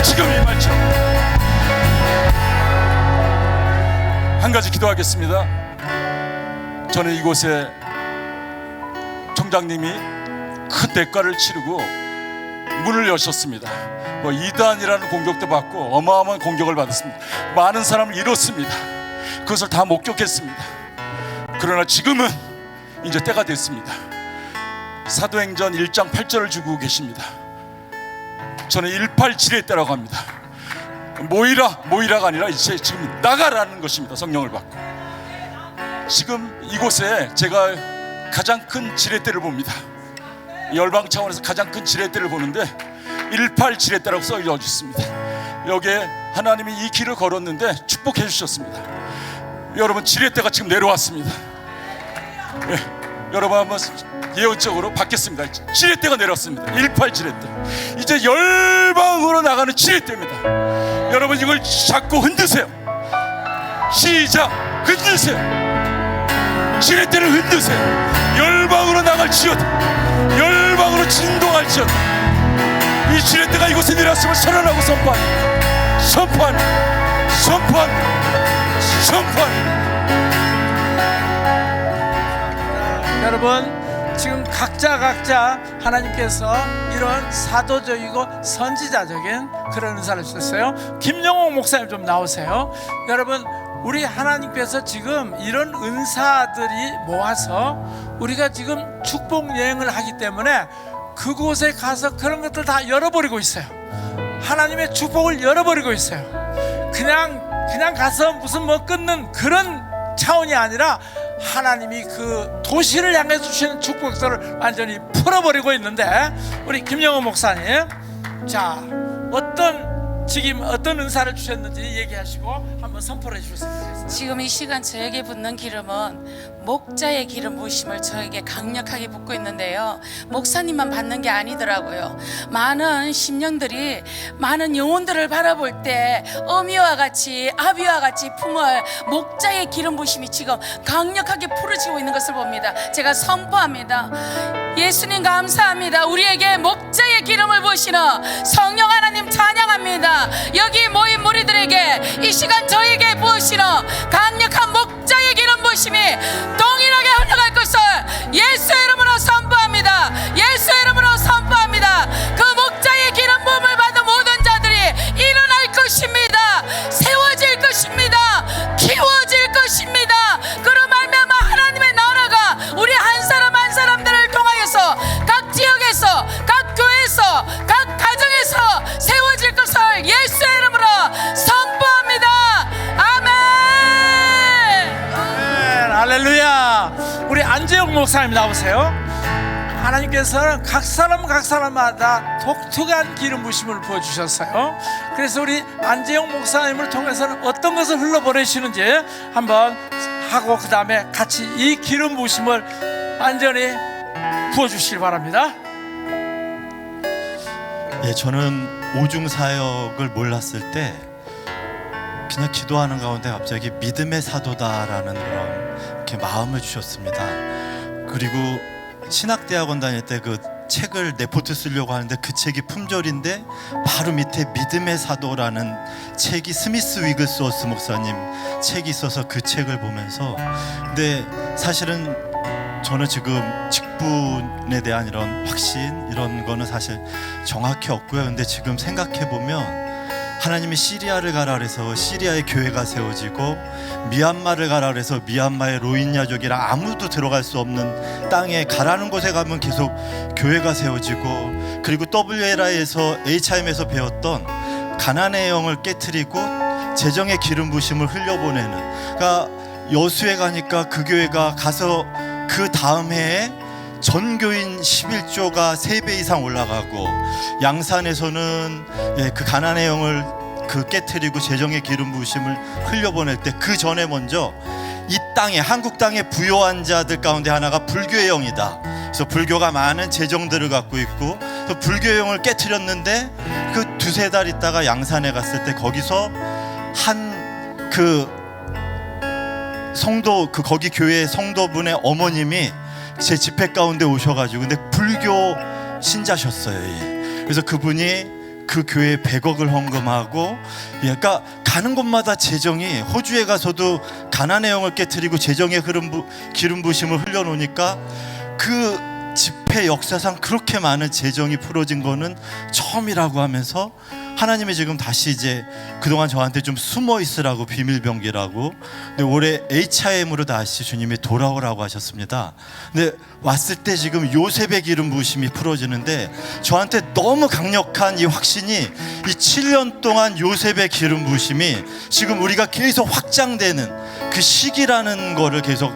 지금 임하죠. 한 가지 기도하겠습니다. 저는 이곳에 총장님이 큰 대가를 치르고 문을 여셨습니다. 뭐 이단이라는 공격도 받고 어마어마한 공격을 받았습니다. 많은 사람을 잃었습니다. 그것을 다 목격했습니다. 그러나 지금은 이제 때가 됐습니다. 사도행전 1장 8절을 주고 계십니다. 저는 187의 때라고 합니다. 모이라가 아니라 이제 지금 나가라는 것입니다. 성령을 받고 지금 이곳에 제가 가장 큰 지렛대를 봅니다. 열방 차원에서 가장 큰 지렛대를 보는데 187의 써져 있습니다. 여기에 하나님이 이 길을 걸었는데 축복해 주셨습니다. 여러분 지렛대가 지금 내려왔습니다. 네, 여러분 한번 예언적으로 받겠습니다. 지렛대가 내렸습니다. 18 지렛대. 이제 열방으로 나가는 지렛대입니다. 여러분 이걸 잡고 흔드세요. 시작. 흔드세요. 지렛대를 흔드세요. 열방으로 나갈지어다. 열방으로 진동할지어다. 이 지렛대가 이곳에 내렸음을 선언하고 선포합니다. 여러분 지금 각자 하나님께서 이런 사도적이고 선지자적인 그런 은사를 주셨어요. 김영옥 목사님 좀 나오세요. 여러분 우리 하나님께서 지금 이런 은사들이 모아서 우리가 지금 축복 여행을 하기 때문에 그곳에 가서 그런 것들 다 열어버리고 있어요. 하나님의 축복을 열어버리고 있어요. 그냥 가서 무슨 뭐 끊는 그런 차원이 아니라 하나님이 그 도시를 향해 주시는 축복들을 완전히 풀어버리고 있는데 우리 김영호 목사님, 자 지금 어떤 은사를 주셨는지 얘기하시고 한번 선포를 해주셨으면 좋겠습니다. 지금 이 시간 저에게 붓는 기름은 목자의 기름 부으심을 저에게 강력하게 붓고 있는데요, 목사님만 받는 게 아니더라고요. 많은 심령들이 많은 영혼들을 바라볼 때 어미와 같이 아비와 같이 품을 목자의 기름 부으심이 지금 강력하게 풀어지고 있는 것을 봅니다. 제가 선포합니다. 예수님 감사합니다. 우리에게 목자의 기름을 부으시는 성령 하나님 찬양합니다. 여기 모인 무리들에게 이 시간 저에게 부으시는 강력한 목자의 기름 부으심이 동일하게 흘러갈 것을 예수의 이름으로 선포합니다. 예수의 이름으로 선포합니다. 그 목자의 기름 부음을 받은 모든 자들이 일어날 것입니다. 세워질 것입니다. 키워질 것입니다. 그로 말미암아 하나님의 나라가 우리 한 사람 한 사람들을 통하여서 각 지역에서 각 교회에서 각 가정에서 세워질 것을 예수의 이름으로 선포합니다. 아멘. 할렐루야. 우리 안재영 목사님 나오세요. 하나님께서는 각 사람마다 독특한 기름 부심을 부어주셨어요. 그래서 우리 안재영 목사님을 통해서는 어떤 것을 흘러보내시는지 한번 하고 그 다음에 같이 이 기름 부심을 완전히 부어주시기 바랍니다. 예, 저는 오중 사역을 몰랐을 때 그냥 기도하는 가운데 갑자기 믿음의 사도다라는 그런 이렇게 마음을 주셨습니다. 그리고 신학대학원 다닐 때 그 책을 레포트 쓰려고 하는데 그 책이 품절인데 바로 밑에 믿음의 사도라는 책이 스미스 위글스워스 목사님 책이 있어서 그 책을 보면서, 근데 사실은 저는 지금 직분에 대한 이런 확신 이런 거는 사실 정확히 없고요. 근데 지금 생각해 보면 하나님이 시리아를 가라 그래서 시리아의 교회가 세워지고, 미얀마를 가라 그래서 미얀마의 로힝야족이랑 아무도 들어갈 수 없는 땅에 가라는 곳에 가면 계속 교회가 세워지고, 그리고 WLI에서 HIM에서 배웠던 가난의 영을 깨트리고 재정의 기름 부심을 흘려보내는, 그러니까 여수에 가니까 그 교회가 가서 그 다음 해에 전교인 11조가 3배 이상 올라가고, 양산에서는 그 가나안의 영을 그 깨트리고 재정의 기름 부으심을 흘려보낼 때, 그 전에 먼저 이 땅에, 한국 땅에 부요한 자들 가운데 하나가 불교의 영이다. 그래서 불교가 많은 재정들을 갖고 있고, 또 불교의 영을 깨트렸는데 그 두세 달 있다가 양산에 갔을 때 거기서 한 그 성도, 그 거기 교회 성도분의 어머님이 제 집회 가운데 오셔가지고, 근데 불교 신자셨어요. 예. 그래서 그분이 그 교회에 100억을 헌금하고, 그러니까 가는 곳마다 재정이, 호주에 가서도 가나안의 영을 깨트리고 재정의 기름 부심을 흘려놓으니까 그 집회 역사상 그렇게 많은 재정이 풀어진 거는 처음이라고 하면서, 하나님이 지금 다시 이제 그동안 저한테 좀 숨어 있으라고, 비밀병기라고, 근데 올해 HIM으로 다시 주님이 돌아오라고 하셨습니다. 근데 왔을 때 지금 요셉의 기름 부으심이 풀어지는데, 저한테 너무 강력한 이 확신이, 이 7년 동안 요셉의 기름 부으심이 지금 우리가 계속 확장되는 그 시기라는 거를 계속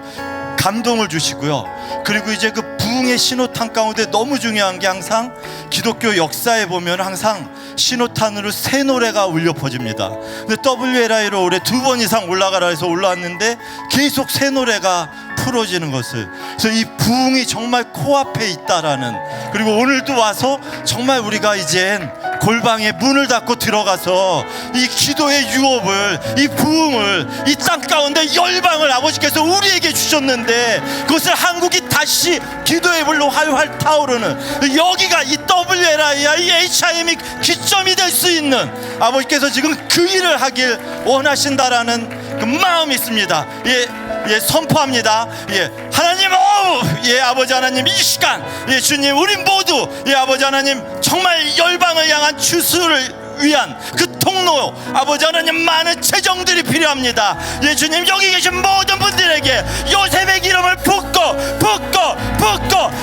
감동을 주시고요. 그리고 이제 그 부흥의 신호탄 가운데 너무 중요한 게, 항상 기독교 역사에 보면 항상 신호탄으로 새 노래가 울려 퍼집니다. 근데 WLI로 올해 2번 이상 올라가라 해서 올라왔는데 계속 새 노래가 풀어지는 것을, 그래서 이 부흥이 정말 코앞에 있다라는, 그리고 오늘도 와서 정말 우리가 이젠 골방에 문을 닫고 들어가서 이 기도의 유업을, 이 부흥을, 이 땅 가운데 열방을 아버지께서 우리에게 주셨는데, 그것을 한국이 다시 기도의 불로 활활 타오르는, 여기가 이 WLI야, 이 HIM이 기점이 될 수 있는, 아버지께서 지금 그 일을 하길 원하신다라는 그 마음이 있습니다. 예, 선포합니다. 예, 하나님, 예, 아버지 하나님, 이 시간, 예, 주님, 우리 모두, 예, 아버지 하나님, 정말 열방을 향한 추수를 위한 그 통로, 아버지 하나님, 많은 재정들이 필요합니다. 예, 주님, 여기 계신 모든 분들에게 요셉의 기름을 붓고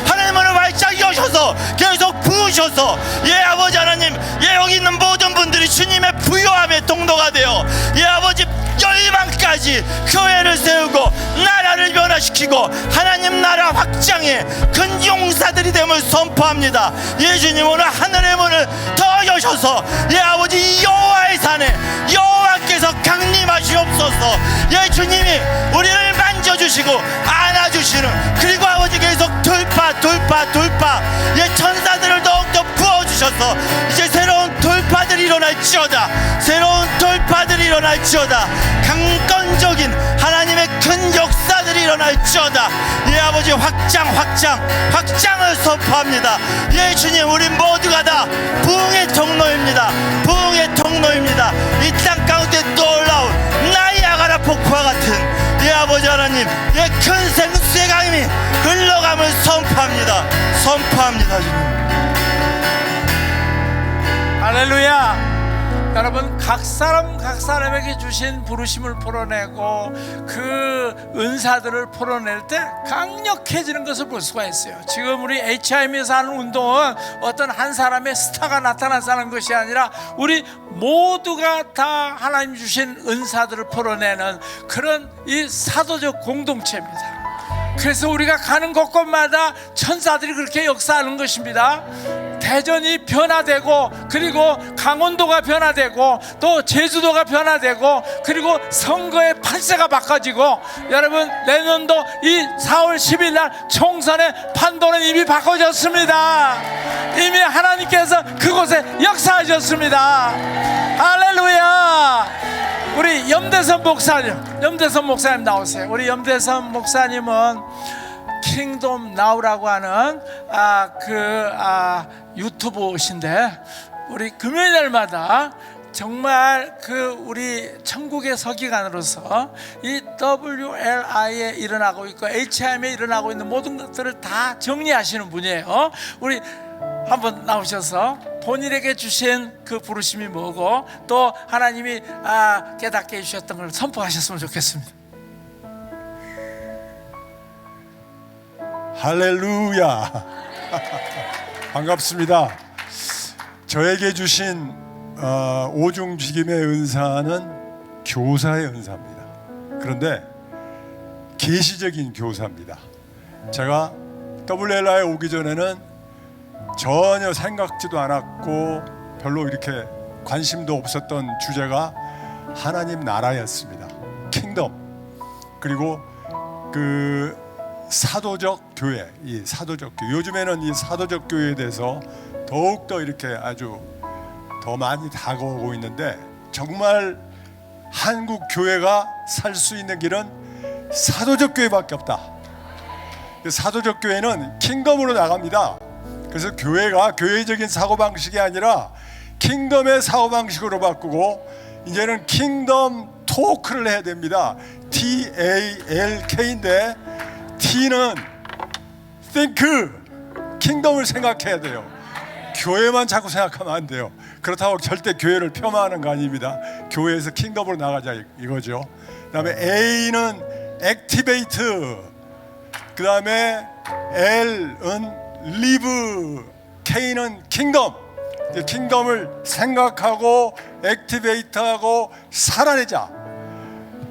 하나님을 활짝 여셔서 계속 부으셔서, 예, 아버지 하나님, 예, 여기 있는 모든 분들이 주님의 부요함의 통로가 되어, 예, 아버지, 열방까지 교회를 세우고 나라를 변화시키고 하나님 나라 확장의 큰 용사들이 됨을 선포합니다. 예, 주님, 오늘 하늘의 문을 더 여셔서, 예, 아버지, 여호와의 산에 여호와께서 강림하시옵소서. 예, 주님이 우리를 만져주시고 안아주시는, 그리고 아버지 계속 돌파, 예, 천사들을 더욱더 부어주셔서 이제 새로운 돌파들이 일어날지어다, 새로운 돌파들이 일어날지어다, 강건적인 하나님의 큰 역사들이 일어날지어다. 예, 아버지, 확장을 선포합니다. 예, 주님, 우리 모두가 다 부흥의 통로입니다. 이 땅 가운데 떠올라온 나이아가라 폭포와 같은, 예, 아버지 하나님, 예, 큰 생수의 강이 흘러감을 선포합니다. 주님. 할렐루야. 여러분, 각 사람에게 주신 부르심을 풀어내고 그 은사들을 풀어낼 때 강력해지는 것을 볼 수가 있어요. 지금 우리 HIM에서 하는 운동은 어떤 한 사람의 스타가 나타나는 것이 아니라 우리 모두가 다 하나님 주신 은사들을 풀어내는 그런 이 사도적 공동체입니다. 그래서 우리가 가는 곳곳마다 천사들이 그렇게 역사하는 것입니다. 대전이 변화되고, 그리고 강원도가 변화되고, 또 제주도가 변화되고, 그리고 선거의 판세가 바꿔지고, 여러분, 내년도 이 4월 10일 날 총선의 판도는 이미 바꿔졌습니다. 이미 하나님께서 그곳에 역사하셨습니다. 할렐루야. 우리 염대선 목사님 나오세요. 우리 염대선 목사님은 킹덤 나우라고 하는 유튜브신데, 우리 금요일 날마다 정말 우리 천국의 서기관으로서 이 WLI에 일어나고 있고 HIM에 일어나고 있는 모든 것들을 다 정리하시는 분이에요. 우리 한번 나오셔서 본인에게 주신 그 부르심이 뭐고, 또 하나님이 깨닫게 해주셨던 걸 선포하셨으면 좋겠습니다. 할렐루야. 반갑습니다. 저에게 주신 오중직임의 은사는 교사의 은사입니다. 그런데 계시적인 교사입니다. 제가 WLI에 오기 전에는 전혀 생각지도 않았고 별로 이렇게 관심도 없었던 주제가 하나님 나라였습니다. 킹덤. 그리고 그 사도적 교회, 이 사도적 교회. 요즘에는 이 사도적 교회에 대해서 더욱더 이렇게 아주 더 많이 다가오고 있는데, 정말 한국 교회가 살 수 있는 길은 사도적 교회밖에 없다. 사도적 교회는 킹덤으로 나갑니다. 그래서 교회가 교회적인 사고방식이 아니라 킹덤의 사고방식으로 바꾸고, 이제는 킹덤 토크를 해야 됩니다. TALK인데 T는 think, 킹덤을 생각해야 돼요. 교회만 자꾸 생각하면 안 돼요. 그렇다고 절대 교회를 폄하하는 거 아닙니다. 교회에서 킹덤으로 나가자 이거죠. 그 다음에 A는 activate, 그 다음에 L은 live, K는 킹덤. 킹덤을 생각하고 액티베이트하고 살아내자.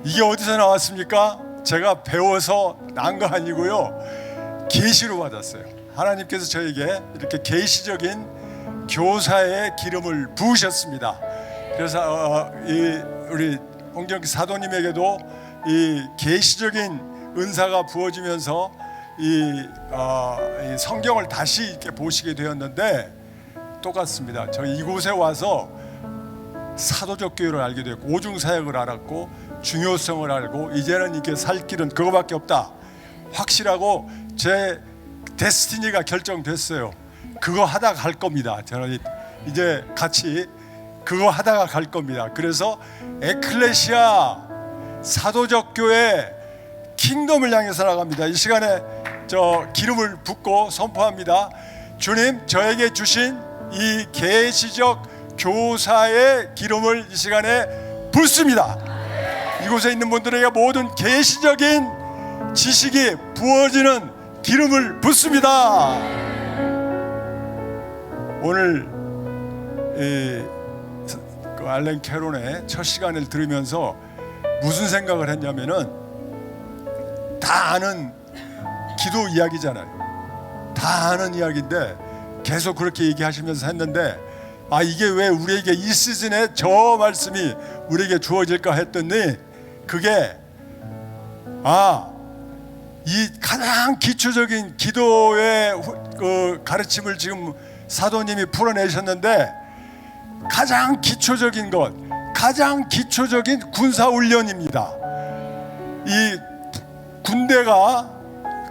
이게 어디서 나왔습니까? 제가 배워서 난 거 아니고요, 계시로 받았어요. 하나님께서 저에게 이렇게 계시적인 교사의 기름을 부으셨습니다. 그래서 우리 홍정기 사도님에게도 이 계시적인 은사가 부어지면서 이 성경을 다시 이렇게 보시게 되었는데, 똑같습니다. 저 이곳에 와서 사도적 교회를 알게 됐고, 오중 사역을 알았고, 중요성을 알고, 이제는 이게 살 길은 그거밖에 없다. 확실하고 제 데스티니가 결정됐어요. 그거 하다가 갈 겁니다. 저는 이제 같이 그거 하다가 갈 겁니다. 그래서 에클레시아 사도적 교회 킹덤을 향해서 나갑니다. 이 시간에 저 기름을 붓고 선포합니다. 주님, 저에게 주신 이 계시적 교사의 기름을 이 시간에 붓습니다. 이곳에 있는 분들에게 모든 계시적인 지식이 부어지는 기름을 붓습니다. 오늘 그 알렌 캐론의 첫 시간을 들으면서 무슨 생각을 했냐면은, 다 아는 기도 이야기잖아요. 다 아는 이야기인데 계속 그렇게 얘기하시면서 했는데, 아, 이게 왜 우리에게 이 시즌에 저 말씀이 우리에게 주어질까 했더니, 그게 이 가장 기초적인 기도의 그 가르침을 지금 사도님이 풀어내셨는데, 가장 기초적인 것, 가장 기초적인 군사훈련입니다. 이 군대가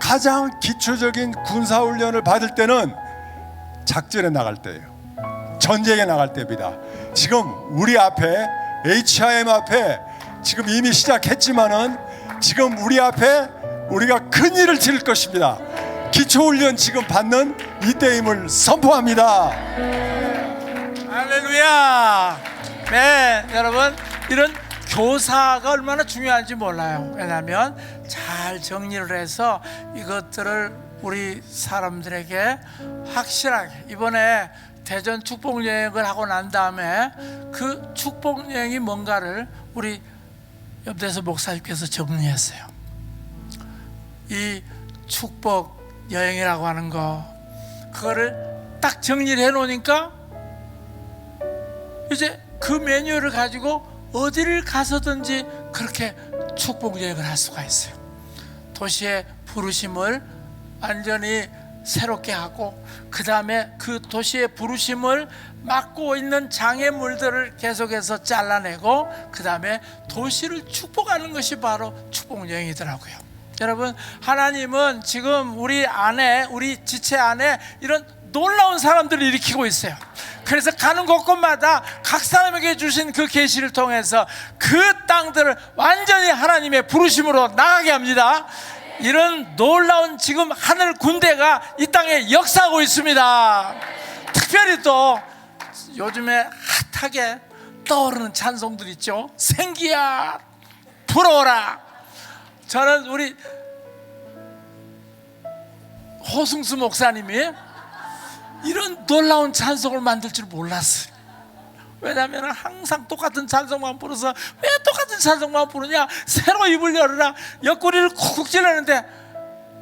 가장 기초적인 군사훈련을 받을 때는 작전에 나갈 때예요. 전쟁에 나갈 때입니다. 지금 우리 앞에 HIM 앞에 지금 이미 시작했지만은, 지금 우리 앞에 우리가 큰 일을 치를 것입니다. 기초훈련 지금 받는 이때임을 선포합니다. 할렐루야. 네, 여러분, 이런 교사가 얼마나 중요한지 몰라요. 왜냐하면 잘 정리를 해서 이것들을 우리 사람들에게 확실하게, 이번에 대전 축복여행을 하고 난 다음에 그 축복여행이 뭔가를 우리 옆에서 목사님께서 정리했어요. 이 축복여행이라고 하는 거, 그거를 딱 정리를 해놓으니까 이제 그 메뉴를 가지고 어디를 가서든지 그렇게 축복여행을 할 수가 있어요. 도시의 부르심을 완전히 새롭게 하고, 그 다음에 그 도시의 부르심을 막고 있는 장애물들을 계속해서 잘라내고, 그 다음에 도시를 축복하는 것이 바로 축복여행이더라고요. 여러분, 하나님은 지금 우리 안에, 우리 지체 안에 이런 놀라운 사람들을 일으키고 있어요. 그래서 가는 곳곳마다 각 사람에게 주신 그 계시를 통해서 그 땅들을 완전히 하나님의 부르심으로 나가게 합니다. 이런 놀라운 지금 하늘 군대가 이 땅에 역사하고 있습니다. 특별히 또 요즘에 핫하게 떠오르는 찬송들 있죠. 생기야 불어오라. 저는 우리 호승수 목사님이 이런 놀라운 찬송을 만들 줄 몰랐어요. 왜냐하면 항상 똑같은 찬송만 부르서, 왜 똑같은 찬송만 부르냐, 새로 입을 열어라, 옆구리를 쿡쿡 찔렀는데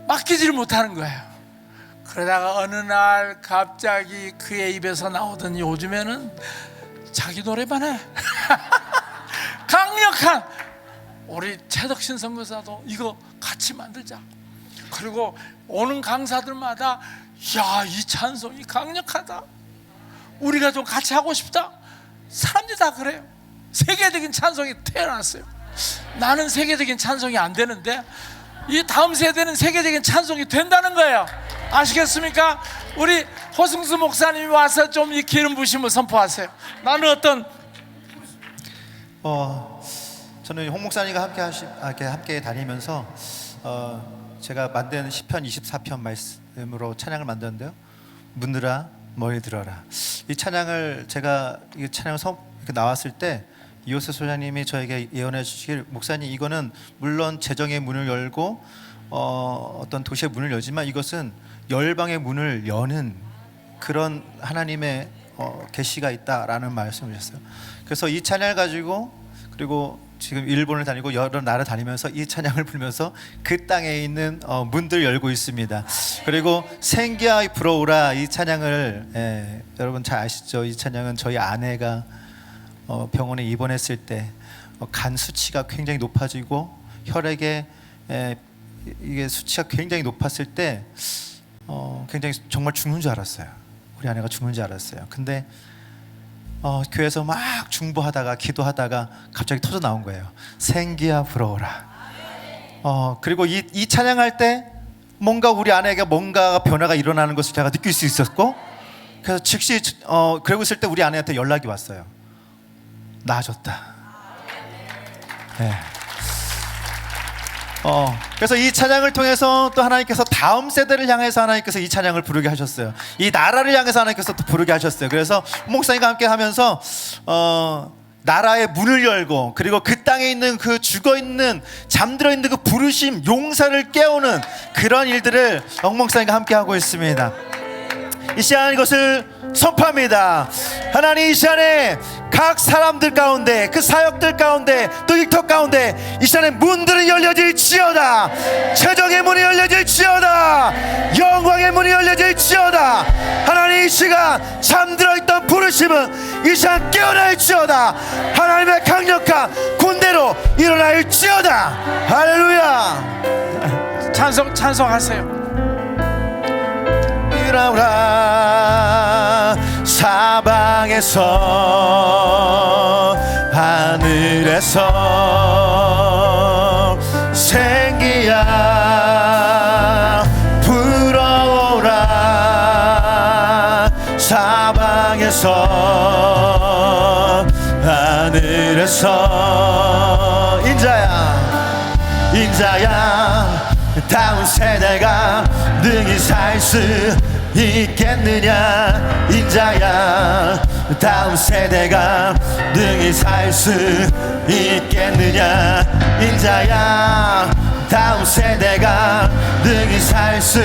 맡기지를 못하는 거예요. 그러다가 어느 날 갑자기 그의 입에서 나오던 요즘에는 자기 노래만 해. 강력한 우리 최덕신 선교사도 이거 같이 만들자. 그리고 오는 강사들마다 야, 이 찬송이 강력하다. 우리가 좀 같이 하고 싶다. 사람들이 다 그래요. 세계적인 찬송이 태어났어요. 나는 세계적인 찬송이 안 되는데 이 다음 세대는 세계적인 찬송이 된다는 거예요. 아시겠습니까? 우리 호승수 목사님이 와서 좀 이 기름 부심을 선포하세요. 나는 어떤 저는 홍 목사님과 함께 다니면서 제가 만든 시편 24편 말씀으로 찬양을 만들었는데요. 문들아 머리 들어라. 이 찬양을 제가 이 찬양을 이렇게 나왔을 때 이호세 소장님이 저에게 예언해 주시길, 목사님 이거는 물론 재정의 문을 열고 어떤 도시의 문을 열지만 이것은 열방의 문을 여는 그런 하나님의 계시가 있다라는 말씀을 주셨어요. 그래서 이 찬양을 가지고, 그리고 지금 일본을 다니고 여러 나라 다니면서 이 찬양을 부르면서 그 땅에 있는 문들 열고 있습니다. 그리고 생기야 불어오라, 이 찬양을 여러분 잘 아시죠? 이 찬양은 저희 아내가 병원에 입원했을 때 간 수치가 굉장히 높아지고 혈액에 이게 수치가 굉장히 높았을 때 굉장히 정말 죽는 줄 알았어요. 우리 아내가 죽는 줄 알았어요. 근데 교회에서 막 중보하다가 기도하다가 갑자기 터져 나온 거예요. 생기야 불어오라. 그리고 이 찬양할 때 뭔가 우리 아내에게 뭔가 변화가 일어나는 것을 제가 느낄 수 있었고, 그래서 즉시 그러고 있을 때 우리 아내한테 연락이 왔어요. 나아졌다. 네. 그래서 이 찬양을 통해서 또 하나님께서 다음 세대를 향해서 하나님께서 이 찬양을 부르게 하셨어요. 이 나라를 향해서 하나님께서 또 부르게 하셨어요. 그래서 목사님과 함께 하면서 나라의 문을 열고, 그리고 그 땅에 있는 그 죽어있는 잠들어 있는 그 부르심 용사를 깨우는 그런 일들을 목사님과 함께 하고 있습니다. 이 시간 이것을 선포합니다. 하나님, 이 시간에 각 사람들 가운데, 그 사역들 가운데, 또 일터 가운데 이 시간에 문들이 열려질지어다. 최적의 문이 열려질지어다. 영광의 문이 열려질지어다. 하나님, 이 시간 잠들어 있던 부르심은 이 시간 깨어날지어다. 하나님의 강력한 군대로 일어날지어다. 할렐루야. 찬송하세요. 일어나라. 사방에서 하늘에서 생기야 불어오라. 사방에서 하늘에서 인자야 다음 세대가 능히 살 수 있겠느냐. 인자야 다음 세대가 능히 살 수 있겠느냐. 인자야 다음 세대가 능히 살 수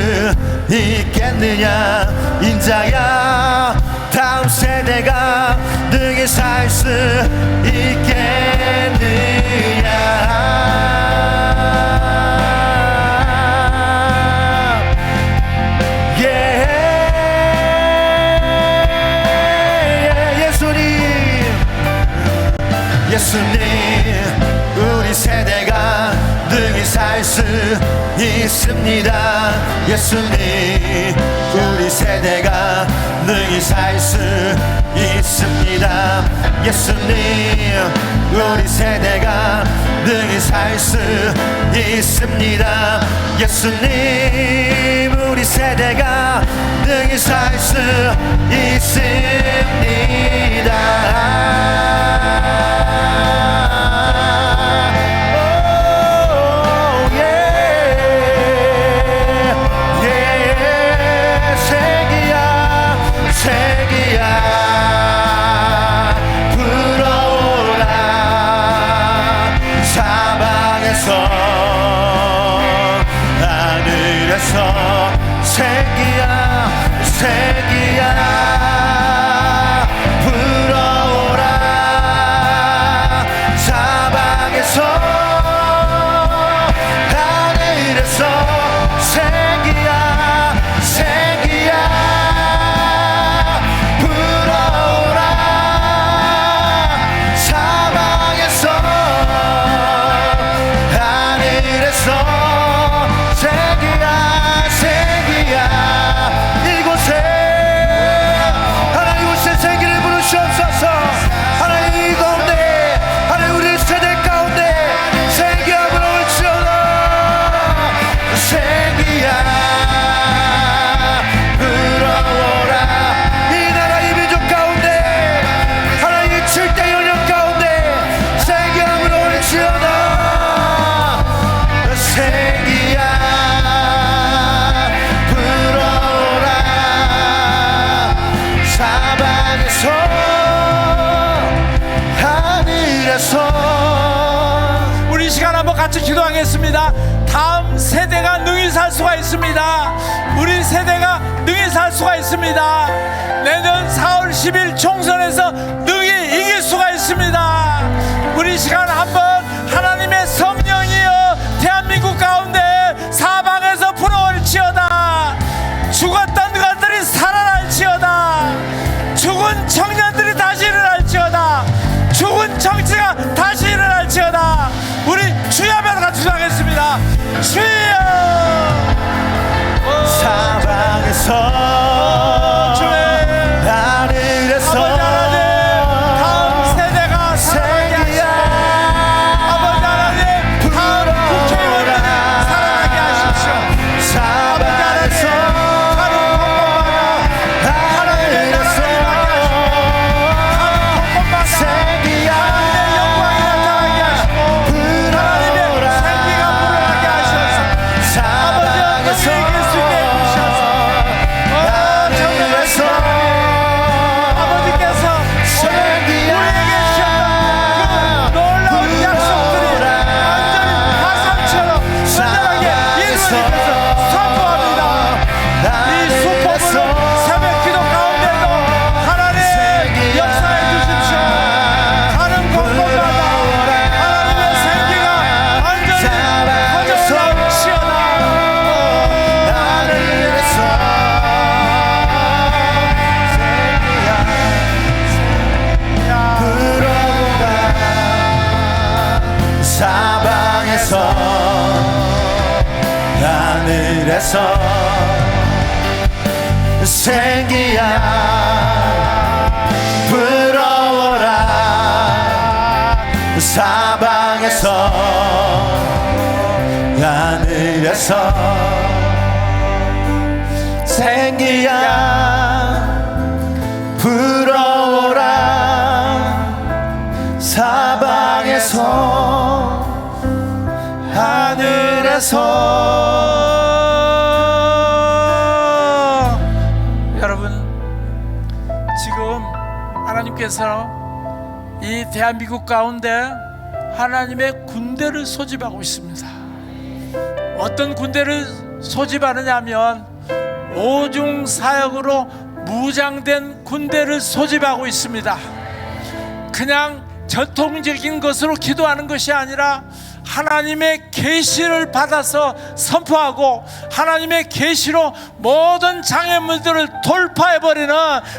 있겠느냐. 인자야 다음 세대가 능히 살 수 있겠느냐. 예수님, 우리 세대가 능히 살 수 있습니다. 예수님, 우리 세대가 능히 살 수 있습니다. 예수님, 우리 세대가 능히 살 수 있습니다. 예수님, 우리 세대가 능히 살 수 있습니다. 생기야 불어오라. 하늘에서 우리 시간 한번 같이 기도하겠습니다. 다음 세대가 능히 살 수가 있습니다. 우리 세대가 능히 살 수가 있습니다. 내년 4월 10일 총선에서 능히 이길 수가 있습니다. 우리 시간 한번 하나님의 성령이여 대한민국 가운데 사방에서 불어올지어다. 죽었던 것들이 살아날지어다. 죽은 청년들이 다시 일어날지어다. 죽은 정치가 다시 일어날지어다. 우리 주여 앞에 같이 기도하겠습니다. 주여. 사방에서 하늘에서 아버지 하나님, 다음 세대가 살아나게 하시고, 아버지 하나님, 다음 국회의원들이 살아나게 하십시오. 아버지 하나님, 다른 공공마다 하나님의 나라를 임하게 하시고, 다른 공공마다 하나님의 영광이 나타나게 하시고, 하나님의 생기가 불어나게 하셔서 아버지 하나님 이길 수 있게 해주셔서 아버지께서 우리에게 주셨던 그 놀라운 약속들이 완전히 화산처럼 완전하게 이루어지면서 선포합니다. 이 수포부를 새벽 기도 가운데도 하나님 역사해 주십시오. 가는 곳곳마다 하나님의 생기가 완전히 퍼져나오시어다. 사방에서 하늘에서 생기야 불어오라. 사방에서 하늘에서 생기야 불어오라. 사방에서 하늘에서. 여러분, 지금 하나님께서 이 대한민국 가운데 하나님의 군대를 소집하고 있습니다. 어떤 군대를 소집하느냐 하면 오중 사역으로 무장된 군대를 소집하고 있습니다. 그냥 전통적인 것으로 기도하는 것이 아니라 하나님의 계시를 받아서 선포하고 하나님의 계시로 모든 장애물들을 돌파해버리는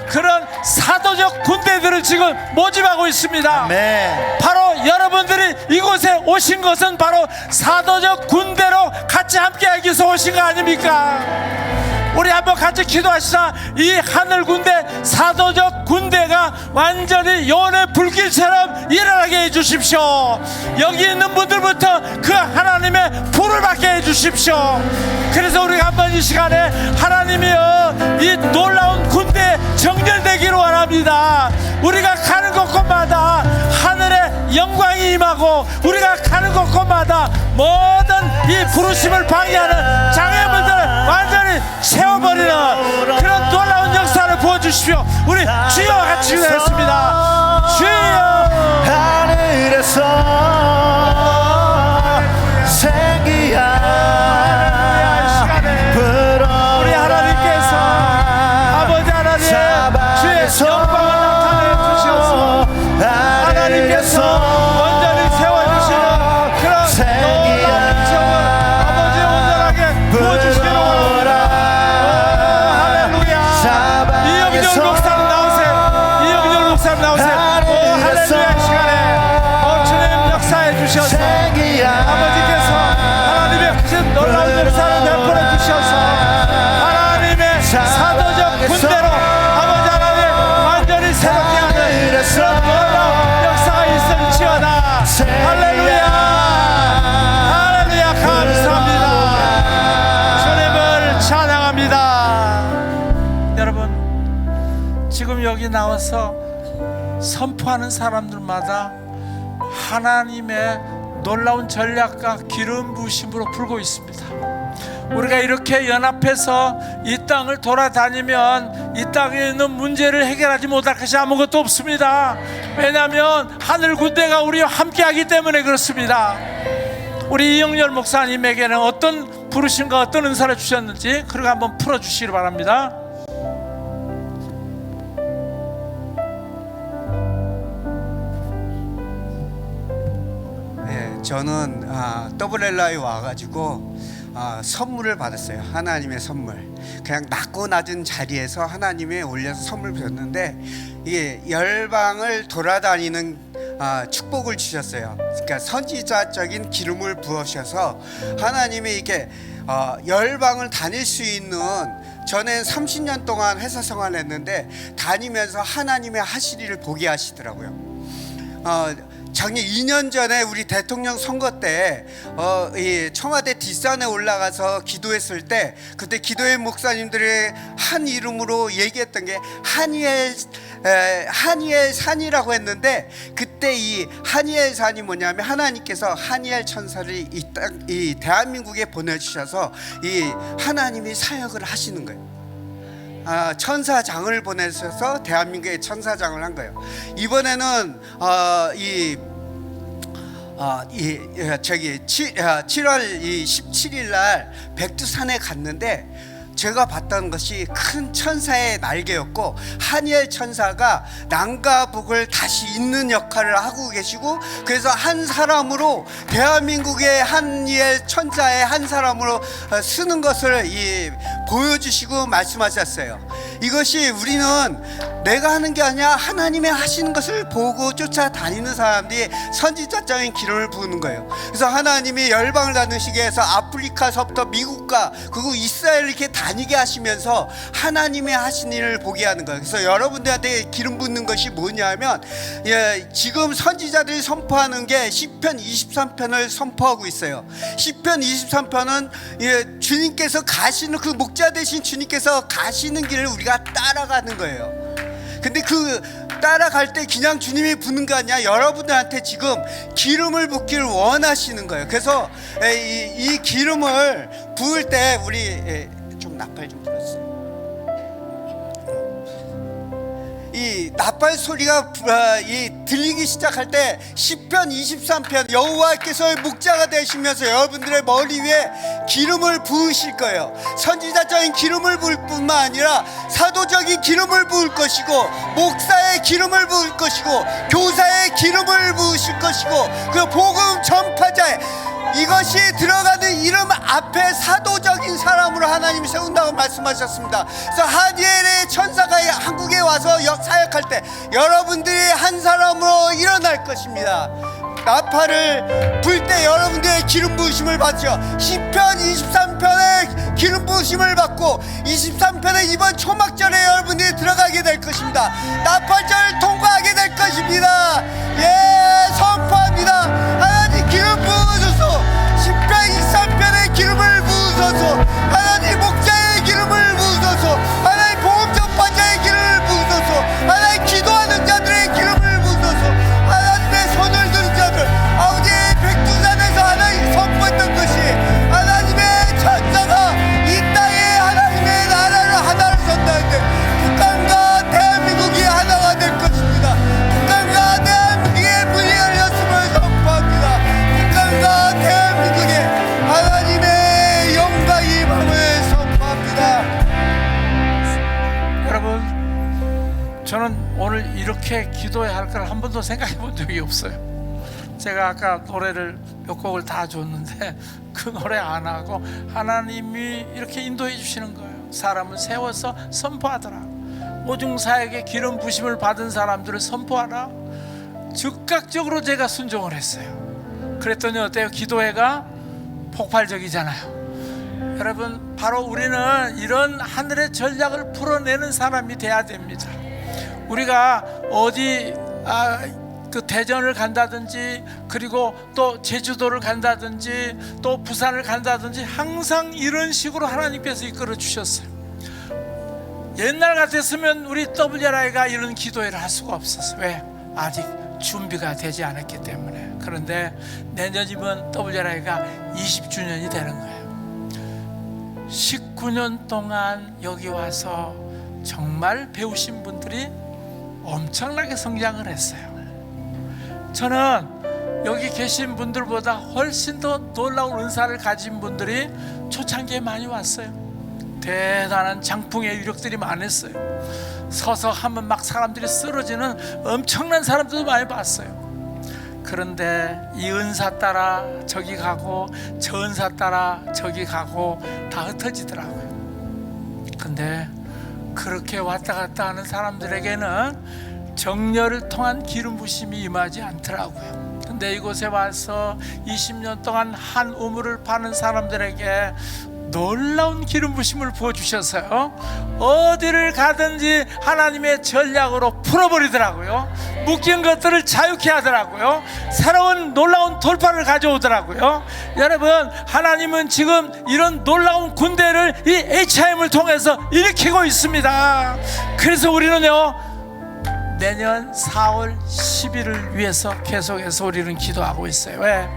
그런 사도적 군대들을 지금 모집하고 있습니다. 아멘. 바로 여러분들이 이곳에 오신 것은 바로 사도적 군대로 같이 함께하기 위해서 오신 거 아닙니까? 우리 한번 같이 기도하시자. 이 하늘 군대, 사도적 군대가 완전히 요원의 불길처럼 일어나게 해주십시오. 여기 있는 분들부터 그 하나님의 불을 받게 해주십시오. 그래서 우리가 한번 이 시간에 하나님이여 이 놀라운 군대 정렬되기를 원합니다. 우리가 가는 곳곳마다 하늘의 영광이 임하고 우리가 가는 곳곳마다 모든 이 부르심을 방해하는 장애물들을 완전히 채워버리는 그런 놀라운 역사를 부어주십시오. 우리 주여와 같이 기도했습니다. 주여. 하늘에서 생기야 불어오라. 우리 하나님께서 아버지 하나님 주의 영광을 나타내 주셔서 하나님께서 완전히 세워주시는 그런 놀라운 정을 아버지 온전하게 부어주시기를 원합니다. 할렐루야. 이영렬 목사님 나오세요. 이영렬 목사님 나오세요. 할렐루야. 시간에 주님 역사해 주셔서 아버지께서 하나님의 크신 놀라운 역사를 베풀어 주셔서 하나님의 사도적 군대로 아버지 하나님 완전히 새롭게 하는 그런 놀라운 역사가 있을지어다. 할렐루야. 할렐루야. 감사합니다. 주님을 찬양합니다. 여러분, 지금 여기 나와서 선포하는 사람들마다 하나님의 놀라운 전략과 기름 부으심으로 풀고 있습니다. 우리가 이렇게 연합해서 이 땅을 돌아다니면 이 땅에 있는 문제를 해결하지 못할 것이 아무것도 없습니다. 왜냐하면 하늘 군대가 우리와 함께하기 때문에 그렇습니다. 우리 이영렬 목사님에게는 어떤 부르심과 어떤 은사를 주셨는지 그걸 한번 풀어주시기 바랍니다. 네, 저는 WLI에 와가지고 선물을 받았어요. 하나님의 선물. 그냥 낮고 낮은 자리에서 하나님이 올려서 선물 줬는데 이게 열방을 돌아다니는 축복을 주셨어요. 그러니까 선지자적인 기름을 부으셔서 하나님이 이렇게 열방을 다닐 수 있는, 전에 30년 동안 회사 생활을 했는데 다니면서 하나님의 하실 일을 보게 하시더라고요. 작년 2년 전에 우리 대통령 선거 때 이 청와대 뒷산에 올라가서 기도했을 때 그때 기도회 목사님들이 한 이름으로 얘기했던 게 하니엘 산이라고 했는데, 그때 이 하니엘 산이 뭐냐면 하나님께서 하니엘 천사를 이 대한민국에 보내주셔서 이 하나님이 사역을 하시는 거예요. 천사장을 보내셔서 대한민국에 천사장을 한 거예요. 이번에는 7월 17일 날 백두산에 갔는데 제가 봤던 것이 큰 천사의 날개였고, 하니엘 천사가 남과 북을 다시 잇는 역할을 하고 계시고, 그래서 한 사람으로 대한민국의 하니엘 천사의 한 사람으로 쓰는 것을 보여주시고 말씀하셨어요. 이것이 우리는 내가 하는 게 아니라 하나님의 하시는 것을 보고 쫓아다니는 사람들이 선지자적인 기름을 부는 거예요. 그래서 하나님이 열방을 다니시게 해서 아프리카서부터 미국과 그리고 이스라엘 이렇게 다니게 하시면서 하나님의 하신 일을 보게 하는 거예요. 그래서 여러분들한테 기름 붓는 것이 뭐냐면, 지금 선지자들이 선포하는 게 시편 23편을 선포하고 있어요. 시편 23편은 주님께서 가시는, 그 목자 되신 주님께서 가시는 길을 우리가 따라가는 거예요. 근데 그 따라갈 때 그냥 주님이 부는 게 아니라 여러분들한테 지금 기름을 붓기를 원하시는 거예요. 그래서 이 기름을 부을 때 우리 좀 나팔 좀 불었어요. 이 나팔 소리가 들리기 시작할 때 시편 23편 여호와께서의 목자가 되시면서 여러분들의 머리 위에 기름을 부으실 거예요. 선지자적인 기름을 부을 뿐만 아니라 사도적인 기름을 부을 것이고, 목사의 기름을 부을 것이고, 교사의 기름을 부으실 것이고, 그 복음 전파자의, 이것이 들어가는 이름 앞에 사도적인 사람으로 하나님이 세운다고 말씀하셨습니다. 그래서 하니엘의 천사가 한국에 와서 사역할 때 여러분들이 한 사람으로 일어날 것입니다. 나팔을 불 때 여러분들의 기름 부으심을 받죠. 시편 23편에 기름 부으심을 받고 23편에 이번 초막절에 여러분들이 들어가게 될 것입니다. 나팔절을 통과하게 될 것입니다. 선포합니다. 하나님 기름 부으소서. 시편 23편에 기름을 부으소서. 하나님 목자의 기름을 부으소서. 하나님 복음 전파자의 기름을 부으소서. 하나님 기도하는 자들의 기름을 부으소서. 하나님의 손을 드는 자들, 아버지의 백두산에서 하나님 선포했던 것이 하나님의 천사가 이 땅에 하나님의 나라를 하나로 선다는데, 북한과 대한민국이 하나가 될 것입니다. 북한과 대한민국의 문이 열렸음을 선포합니다. 북한과 대한민국에 하나님의 영광이 임함을 선포합니다. 여러분, 저는 오늘 이렇게 기도해야 할 걸 한 번도 생각해 본 적이 없어요. 제가 아까 노래를 몇 곡을 다 줬는데 그 노래 안 하고 하나님이 이렇게 인도해 주시는 거예요. 사람을 세워서 선포하더라. 오중사에게 기름 부심을 받은 사람들을 선포하라. 즉각적으로 제가 순종을 했어요. 그랬더니 어때요? 기도회가 폭발적이잖아요. 여러분, 바로 우리는 이런 하늘의 전략을 풀어내는 사람이 돼야 됩니다. 우리가 어디 그 대전을 간다든지, 그리고 또 제주도를 간다든지, 또 부산을 간다든지 항상 이런 식으로 하나님께서 이끌어 주셨어요. 옛날 같았으면 우리 WRI가 이런 기도회를 할 수가 없었어요. 왜? 아직 준비가 되지 않았기 때문에. 그런데 내년이면 WRI가 20주년이 되는 거예요. 19년 동안 여기 와서 정말 배우신 분들이 엄청나게 성장을 했어요. 저는 여기 계신 분들보다 훨씬 더 놀라운 은사를 가진 분들이 초창기에 많이 왔어요. 대단한 장풍의 위력들이 많았어요. 서서 하면 막 사람들이 쓰러지는 엄청난 사람들도 많이 봤어요. 그런데 이 은사 따라 저기 가고 저 은사 따라 저기 가고 다 흩어지더라고요. 근데 그렇게 왔다 갔다 하는 사람들에게는 정렬을 통한 기름 부심이 임하지 않더라고요. 근데 이곳에 와서 20년 동안 한 우물을 파는 사람들에게 놀라운 기름 부심을 부어주셔서요, 어디를 가든지 하나님의 전략으로 풀어버리더라고요. 묶인 것들을 자유케 하더라고요. 새로운 놀라운 돌파를 가져오더라고요. 여러분, 하나님은 지금 이런 놀라운 군대를 이 HIM을 통해서 일으키고 있습니다. 그래서 우리는요, 내년 4월 10일을 위해서 계속해서 우리는 기도하고 있어요. 왜?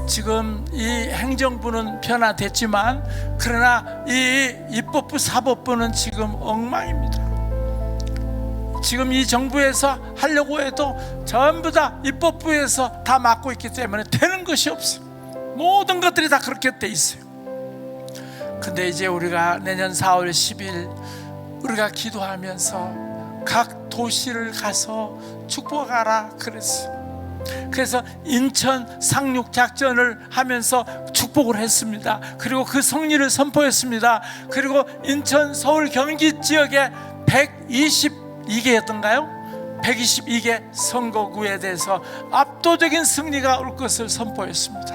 지금 이 행정부는 변화됐지만 그러나 이 입법부 사법부는 지금 엉망입니다. 지금 이 정부에서 하려고 해도 전부 다 입법부에서 다 맡고 있기 때문에 되는 것이 없어요. 모든 것들이 다 그렇게 돼 있어요. 근데 이제 우리가 내년 4월 10일 우리가 기도하면서 각 도시를 가서 축복하라 그랬어요. 그래서 인천 상륙 작전을 하면서 축복을 했습니다. 그리고 그 승리를 선포했습니다. 그리고 인천, 서울, 경기 지역에 122개였던가요? 122개 선거구에 대해서 압도적인 승리가 올 것을 선포했습니다.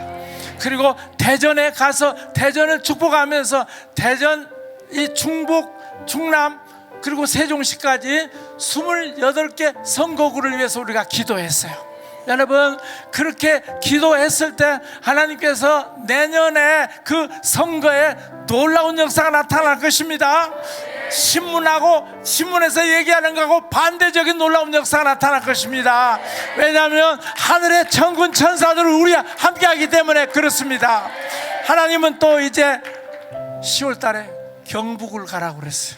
그리고 대전에 가서 대전을 축복하면서 대전, 이 충북, 충남 그리고 세종시까지 28개 선거구를 위해서 우리가 기도했어요. 여러분, 그렇게 기도했을 때 하나님께서 내년에 그 선거에 놀라운 역사가 나타날 것입니다. 신문에서 얘기하는 거하고 반대적인 놀라운 역사가 나타날 것입니다. 왜냐하면 하늘의 천군 천사들을 우리와 함께하기 때문에 그렇습니다. 하나님은 또 이제 10월 달에 경북을 가라고 그랬어요.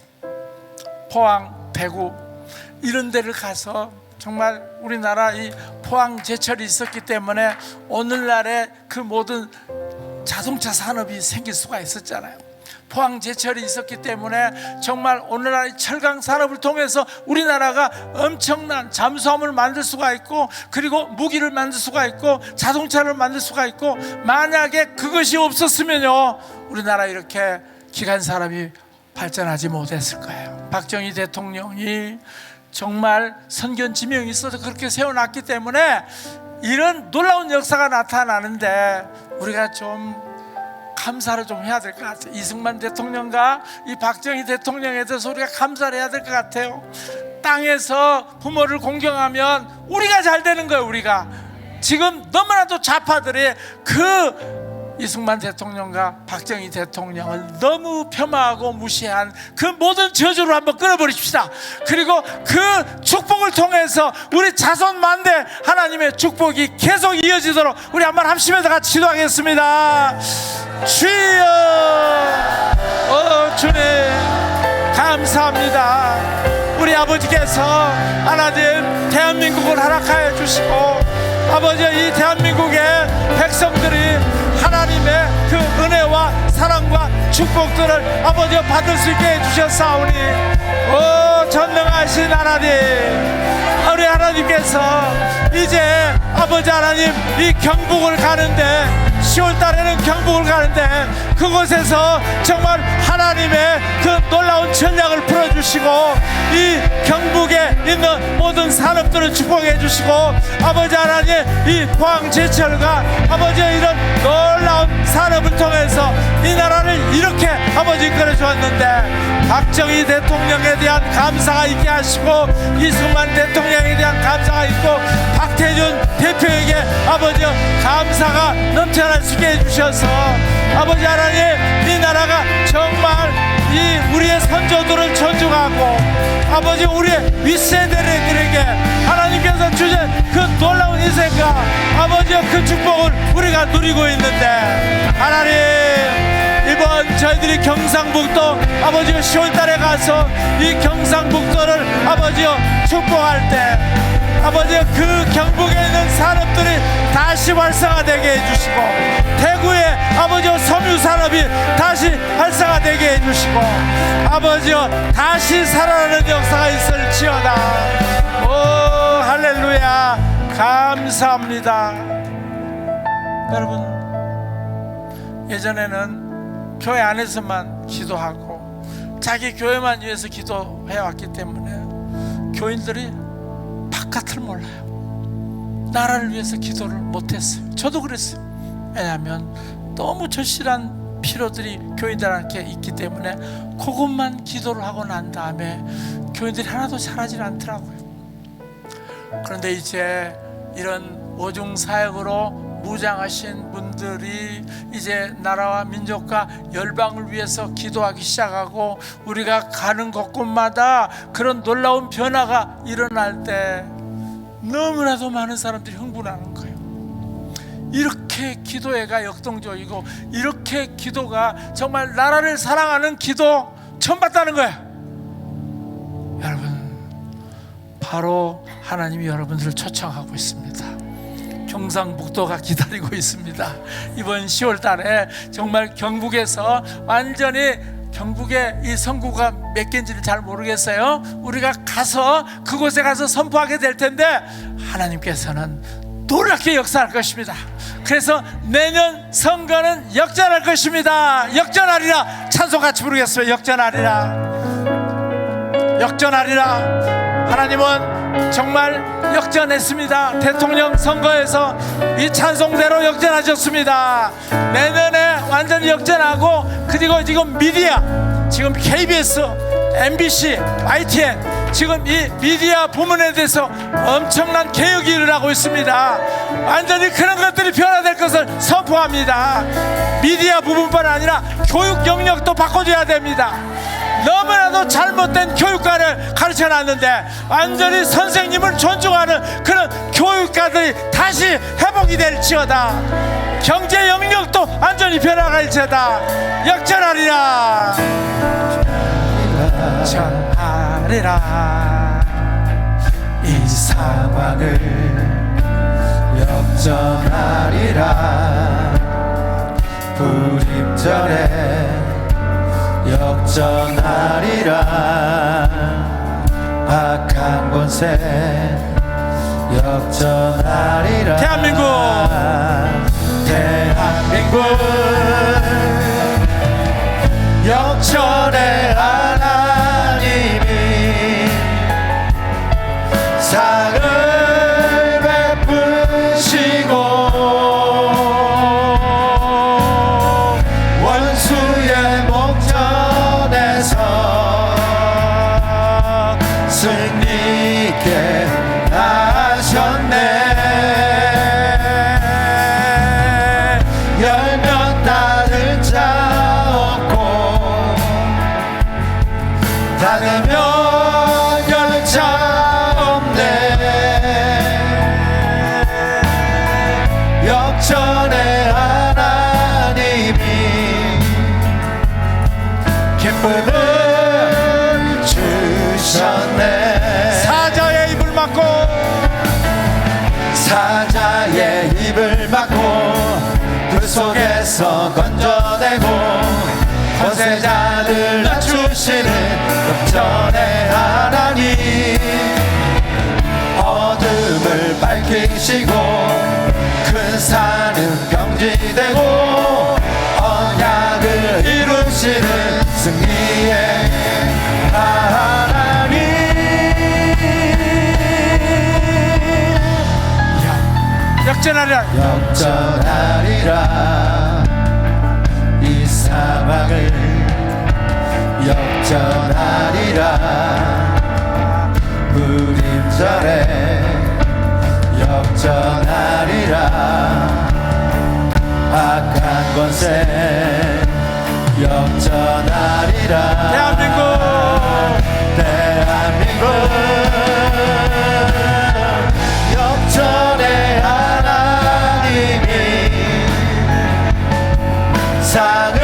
포항, 대구 이런 데를 가서 정말 우리나라 이 포항 제철이 있었기 때문에 오늘날의 그 모든 자동차 산업이 생길 수가 있었잖아요. 포항 제철이 있었기 때문에 정말 오늘날의 철강 산업을 통해서 우리나라가 엄청난 잠수함을 만들 수가 있고, 그리고 무기를 만들 수가 있고, 자동차를 만들 수가 있고, 만약에 그것이 없었으면요, 우리나라 이렇게 기간 산업이 발전하지 못했을 거예요. 박정희 대통령이 정말 선견 지명이 있어서 그렇게 세워놨기 때문에 이런 놀라운 역사가 나타나는데 우리가 좀 감사를 좀 해야 될 것 같아요. 이승만 대통령과 이 박정희 대통령에 대해서 우리가 감사를 해야 될 것 같아요. 땅에서 부모를 공경하면 우리가 잘 되는 거예요. 우리가 지금 너무나도 좌파들이 그 이승만 대통령과 박정희 대통령을 너무 폄하하고 무시한 그 모든 저주를 한번 끊어버리십시다. 그리고 그 축복을 통해서 우리 자손 만대 하나님의 축복이 계속 이어지도록 우리 한번 합심해서 같이 기도하겠습니다. 주여, 주님 감사합니다. 우리 아버지께서 하나님 대한민국을 허락하여 주시고, 아버지 이 대한민국의 백성들이 하나님의 그 은혜와 사랑과 축복들을 아버지 받을 수 있게 해주셨사오니, 오 전능하신 하나님, 우리 하나님께서 이제 아버지 하나님 이 경북을 가는데 10월 달에는 경북을 가는데 그곳에서 정말 하나님의 그 놀라운 전략을 풀어주시고 이 경북에 있는 모든 산업들을 축복해 주시고, 아버지 하나님 이 포항 제철과 아버지 이런 놀라운 산업을 통해서 이 나라를 이렇게 아버지 이끌어 주었는데 박정희 대통령에 대한 감사가 있게 하시고, 이승만 대통령에 대한 감사가 있고, 박태준 대표에게 아버지 감사가 넘쳐날 수 있게 해주셔서 아버지 하나님 이 나라가 정말 이 우리의 선조들을 존중하고 아버지 우리의 윗세대들에게 하나님께서 주신 그 놀라운 인생과 아버지의 그 축복을 우리가 누리고 있는데, 하나님 이번 저희들이 경상북도 아버지요 10월달에 가서 이 경상북도를 아버지요 축복할 때 아버지요 그 경북에 있는 산업들이 다시 활성화되게 해주시고 대구의 아버지요 섬유 산업이 다시 활성화되게 해주시고 아버지요 다시 살아나는 역사가 있을지어다. 오 할렐루야 감사합니다. 여러분 예전에는 교회 안에서만 기도하고 자기 교회만 위해서 기도해왔기 때문에 교인들이 바깥을 몰라요. 나라를 위해서 기도를 못했어요. 저도 그랬어요. 왜냐하면 너무 절실한 필요들이 교인들한테 있기 때문에 그것만 기도를 하고 난 다음에 교인들이 하나도 잘하지 않더라고요. 그런데 이제 이런 오중사역으로 무장하신 분들이 이제 나라와 민족과 열방을 위해서 기도하기 시작하고 우리가 가는 곳곳마다 그런 놀라운 변화가 일어날 때 너무나도 많은 사람들이 흥분하는 거예요. 이렇게 기도회가 역동적이고 이렇게 기도가 정말 나라를 사랑하는 기도 처음 봤다는 거예요. 여러분 바로 하나님이 여러분들을 초청하고 있습니다. 경상북도가 기다리고 있습니다. 이번 10월 달에 정말 경북에서 완전히 경북의 이 선구가 몇 개인지를 잘 모르겠어요. 우리가 가서 그곳에 가서 선포하게 될 텐데 하나님께서는 놀랍게 역사할 것입니다. 그래서 내년 선거는 역전할 것입니다. 역전하리라. 찬송 같이 부르겠어요. 역전하리라. 역전하리라. 하나님은 정말 역전했습니다. 대통령 선거에서 이 찬송대로 역전하셨습니다. 내년에 완전히 역전하고 그리고 지금 미디어 지금 KBS, MBC, YTN 지금 이 미디어 부문에 대해서 엄청난 개혁이 일어나고 있습니다. 완전히 그런 것들이 변화될 것을 선포합니다. 미디어 부분뿐 아니라 교육 영역도 바꿔줘야 됩니다. 너무나도 잘못된 교육과를 가르쳐놨는데 완전히 선생님을 존중하는 그런 교육과들이 다시 회복이 될지어다. 경제 영역도 완전히 변화갈지어다. 역전하리라. 역전하리라. 이 상황을 역전하리라. 불임절에 역전하리라. 악한 권세 역전하리라. 대한민국 역전의 하나님이 상을 베푸시고 원수의 목전에서 승리케 하셨네. 열면 닫을 자 없고 닫으면 열 자 없네. 역전의 하나님이 기쁨을 주셨네. 사자의 입을 막고 사자의 입을 막고 그 속에서 건져내고 거세자들 낮추시는 역전의 하나님. 어둠을 밝히시고 큰 산은 경지되고 언약을 이루시는 승리의 하나님. 역전하리라. 역전하리라. 이 상황을 역전하리라. 불임절에 역전하리라. 악한 권세 역전하리라. 대한민국 역전의 하나님이 상을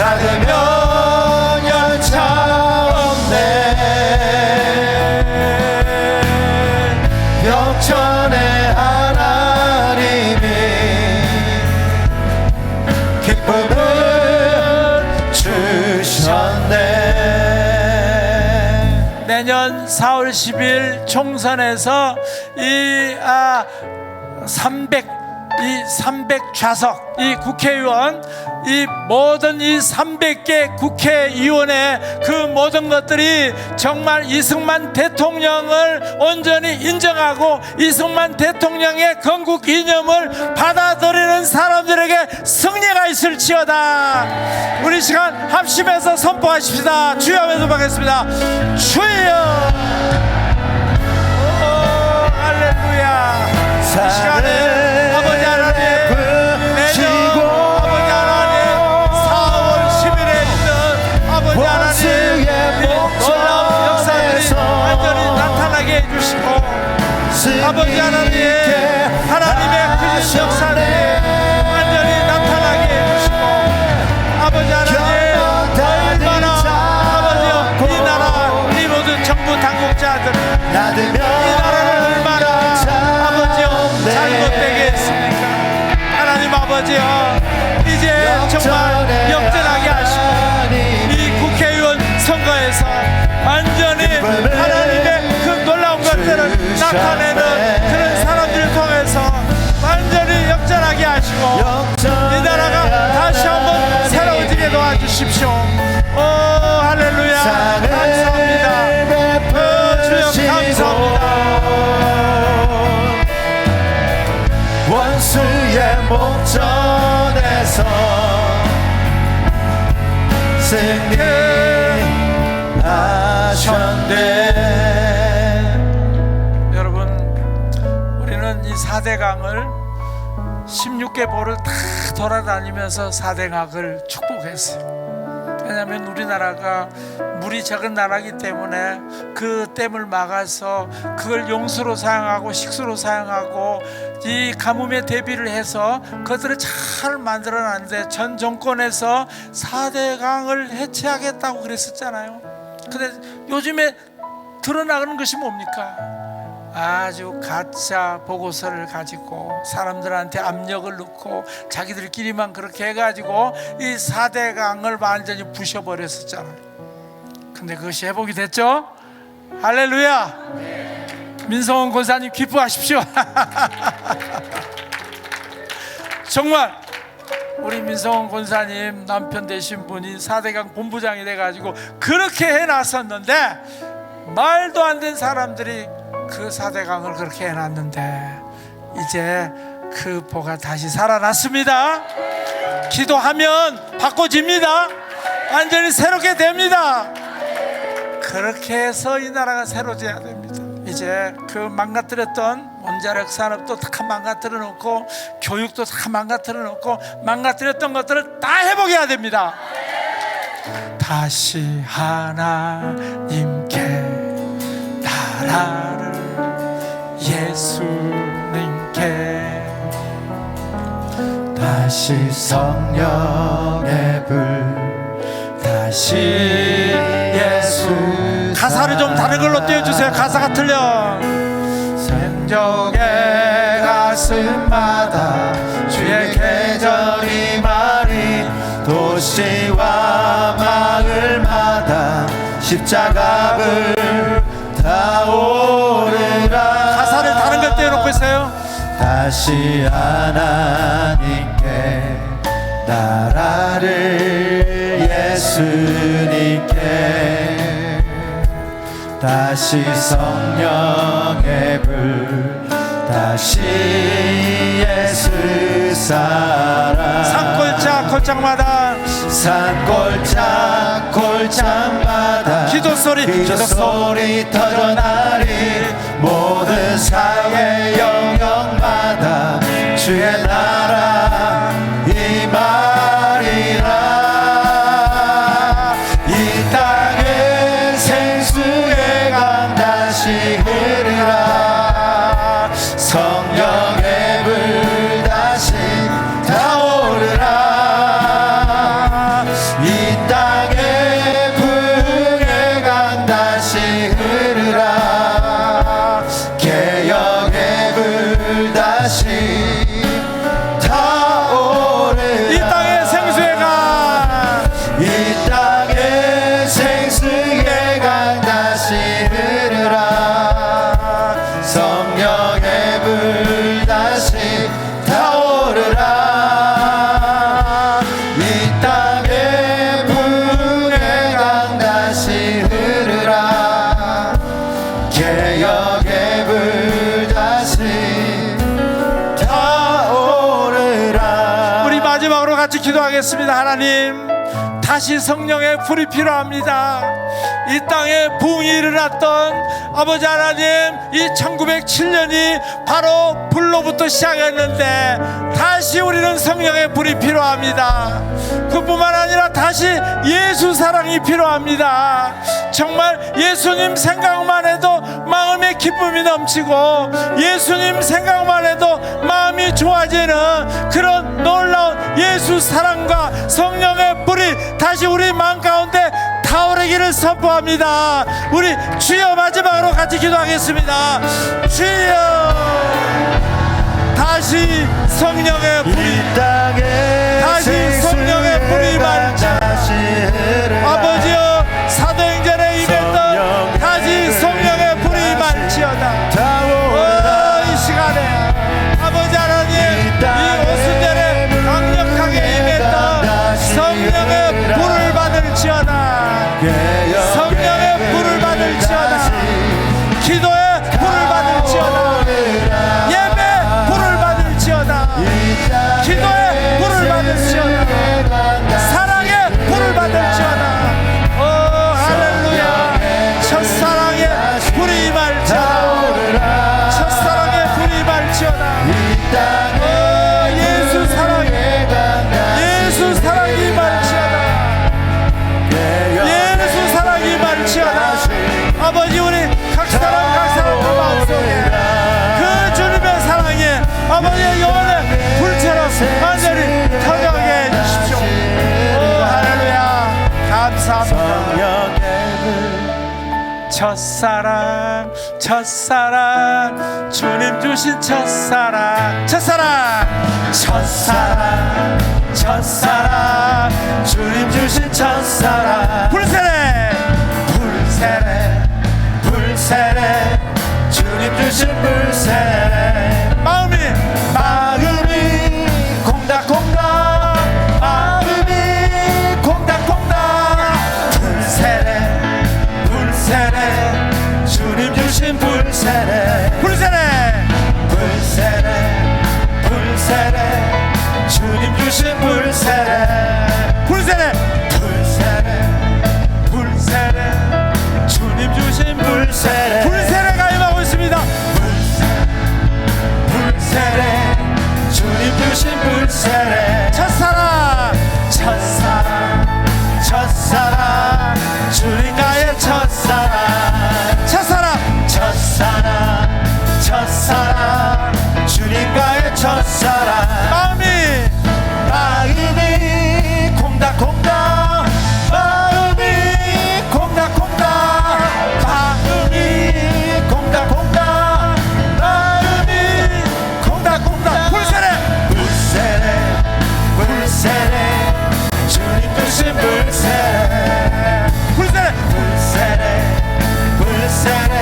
닫으면 열차 없네. 역전의 하나님이 기쁨을 주셨네. 내년 4월 10일 총선에서 이 300 좌석, 이 국회의원, 이 모든 이 300개 국회의원의 그 모든 것들이 정말 이승만 대통령을 온전히 인정하고 이승만 대통령의 건국 이념을 받아들이는 사람들에게 승리가 있을지어다. 우리 시간 합심해서 선포하십시다. 주여 하면서 받겠습니다. 주여. 오, 할렐루야. 이 시간에 아버지 하나님, 내년 아버지 하나님 4월 10일에 있는 아버지 하나님, 이 놀라운 역사들이 완전히 나타나게 해주시고 아버지 하나님, 하나님의 그 역사들이 완전히 나타나게 해주시고 아버지 하나님, 얼마나 아버지여 이 나라, 이 모든 정부 당국자들 이 나라를 얼마나 아버지여 잘못되게 했습니까? 하나님 아버지여, 이제 정말 역전하게 하시고 이 국회의원 선거에서 완전히 하나님의 그 놀라운 것들을 나타내는 그런 사람들을 통해서 완전히 역전하게 하시고 이 나라가 다시 한번 새로워지게 도와주십시오. 오, 할렐루야. 감사합니다. 주여 감사합니다. 원수의 목전에서 승리하셨네. 여러분, 우리는 이 4대강을 16개 보를 다 돌아다니면서 4대강을 축복했어요. 왜냐하면 우리나라가 물이 적은 나라이기 때문에 그 댐을 막아서 그걸 용수로 사용하고 식수로 사용하고 이 가뭄에 대비를 해서 그것들을 잘 만들어놨는데 전 정권에서 4대강을 해체하겠다고 그랬었잖아요. 근데 요즘에 드러나는 것이 뭡니까? 아주 가짜 보고서를 가지고 사람들한테 압력을 넣고 자기들끼리만 그렇게 해가지고 이 4대강을 완전히 부셔버렸었잖아요. 근데 그것이 회복이 됐죠? 할렐루야. 민성원 권사님 기뻐하십시오. 정말 우리 민성원 권사님 남편 되신 분이 4대강 본부장이 돼가지고 그렇게 해놨었는데 말도 안 된 사람들이 그 4대강을 그렇게 해놨는데 이제 그 보가 다시 살아났습니다. 기도하면 바꿔집니다. 완전히 새롭게 됩니다. 그렇게 해서 이 나라가 새로워져야 됩니다. 이제 그 망가뜨렸던 원자력 산업도 다 망가뜨려 놓고 교육도 다 망가뜨려 놓고 망가뜨렸던 것들을 다 회복해야 됩니다. 다시 하나님께 나라를 예수님께 다시 성령의 불 다시 예수. 가사를 좀 다른 걸로 띄워주세요. 가사가 틀려. 생정의 가슴마다 주의 계절이 말이 도시와 마을마다 십자가를 타오르라. 가사를 다른 걸 띄워놓고 있어요. 다시 하나님께 나라를 예수님께 다시 성령의 불 다시 예수 사랑. 산골짜 골짜마다 산골짜 골짜마다 기도 소리 터져나리. 모든 사회 영역마다 주의 나라 임하리라. 이 땅은 생수의 강 다시 흐르라. 성령의 불 다시 타오르라. 이 기도하겠습니다. 하나님, 다시 성령의 불이 필요합니다. 이 땅에 부흥이 일어났던 아버지 하나님, 이 1907년이 바로 불로부터 시작했는데 다시 우리는 성령의 불이 필요합니다. 그뿐만 아니라 다시 예수 사랑이 필요합니다. 정말 예수님 생각만 해도 마음에 기쁨이 넘치고 예수님 생각만 해도 마음이 좋아지는 그런 놀라운 예수 사랑과 성령의 불이 다시 우리 마음 가운데 타오르기를 선포합니다. 우리 주여 마지막으로 같이 기도하겠습니다. 주여, 다시 성령의 불이, 다시 성령의 불이 말지어다. 아버지여, 사도행전에 임했던 다시 성령의 불이 말지어다. 이 시간에 아버지 하나님, 이 오순절에 강력하게 임했던 성령의 불을 받을지어다. 성령의 불을 받을지어다. 기도의 불을 받을지어다. 예배 불을 받을지어다. 기도의 불을 받을지어다. 사랑의 불을 받을지어다. 오 할렐루야. 첫사랑의 불이 임할지어다. 첫사랑의 불이 임할지어다. 오 예수 사랑의, 예수 사랑이 임할지어다. 예수 사랑이 임할지어다. 아버지, 우리 각 사람 그 마음속에 그 주님의 사랑이 아버지의 영혼의 불처럼 완전히 터져가게 해주십시오. 오 할렐루야. 감사합니다. 첫사랑, 첫사랑, 주님 주신 첫사랑, 첫사랑, 첫사랑, 첫사랑, 주님 주신 첫사랑. 불세례, 불세례, 불세례, 주님 주신 불세례. 마음이 콩닥콩닥, 마음이 콩닥콩닥. 불세례, 불세례, 주님 주신 불세례. 불세례, 불세례, 불세례, 주님 주신 불세례. 불세례, 불세례, 불세례, 주님 주신 불세례. 불세례가 임하고 있습니다. 불세례, 주님 주신 불세례. 첫사랑, 첫사랑, 첫사랑, 주님 나의 첫사랑. 첫사랑, 첫사랑, 첫사랑, 주님과의 첫사랑. 마음이 콩닥콩닥, 마음이 콩닥콩닥, 마음이 콩닥콩닥, 마음이 콩닥콩닥. 불세례, 불세례, 불세례, 주님 주신 불세례. 불세례, 불세례, 불세례,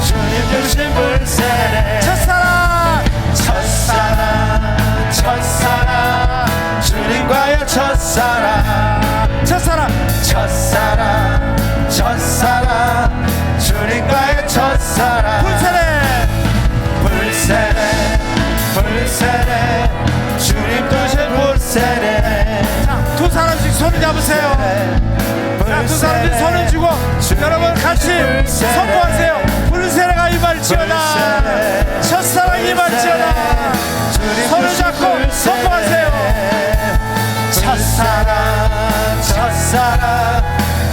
주님 주신 불세례. 첫사랑, 첫사랑, 첫사랑, 주님과의 첫사랑. 첫사랑, 첫사랑, 첫사랑, 주님과의 첫사랑. 불세례, 불세례, 불세례, 주님 주신 불세례. 자, 두 사람씩 손을 잡으세요. 자, 두 사람씩 손을 쥐고 여러분 같이 선포하세요. 불세례가 임할지어다. 첫사랑이 임할지어다. 손을 잡고 선포하세요. 첫사랑, 첫사랑,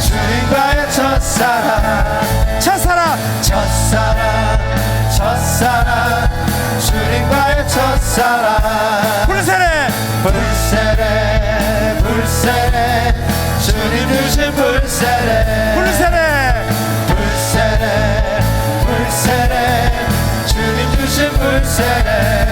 주님과의 첫사랑. 첫사랑, 첫사랑, 첫사랑, 주님과의 첫사랑. 불세례, 불세례, 불세례, 주님 주신 불세례. 불세례, 불세례, 불세례, 주님 주신 불세례.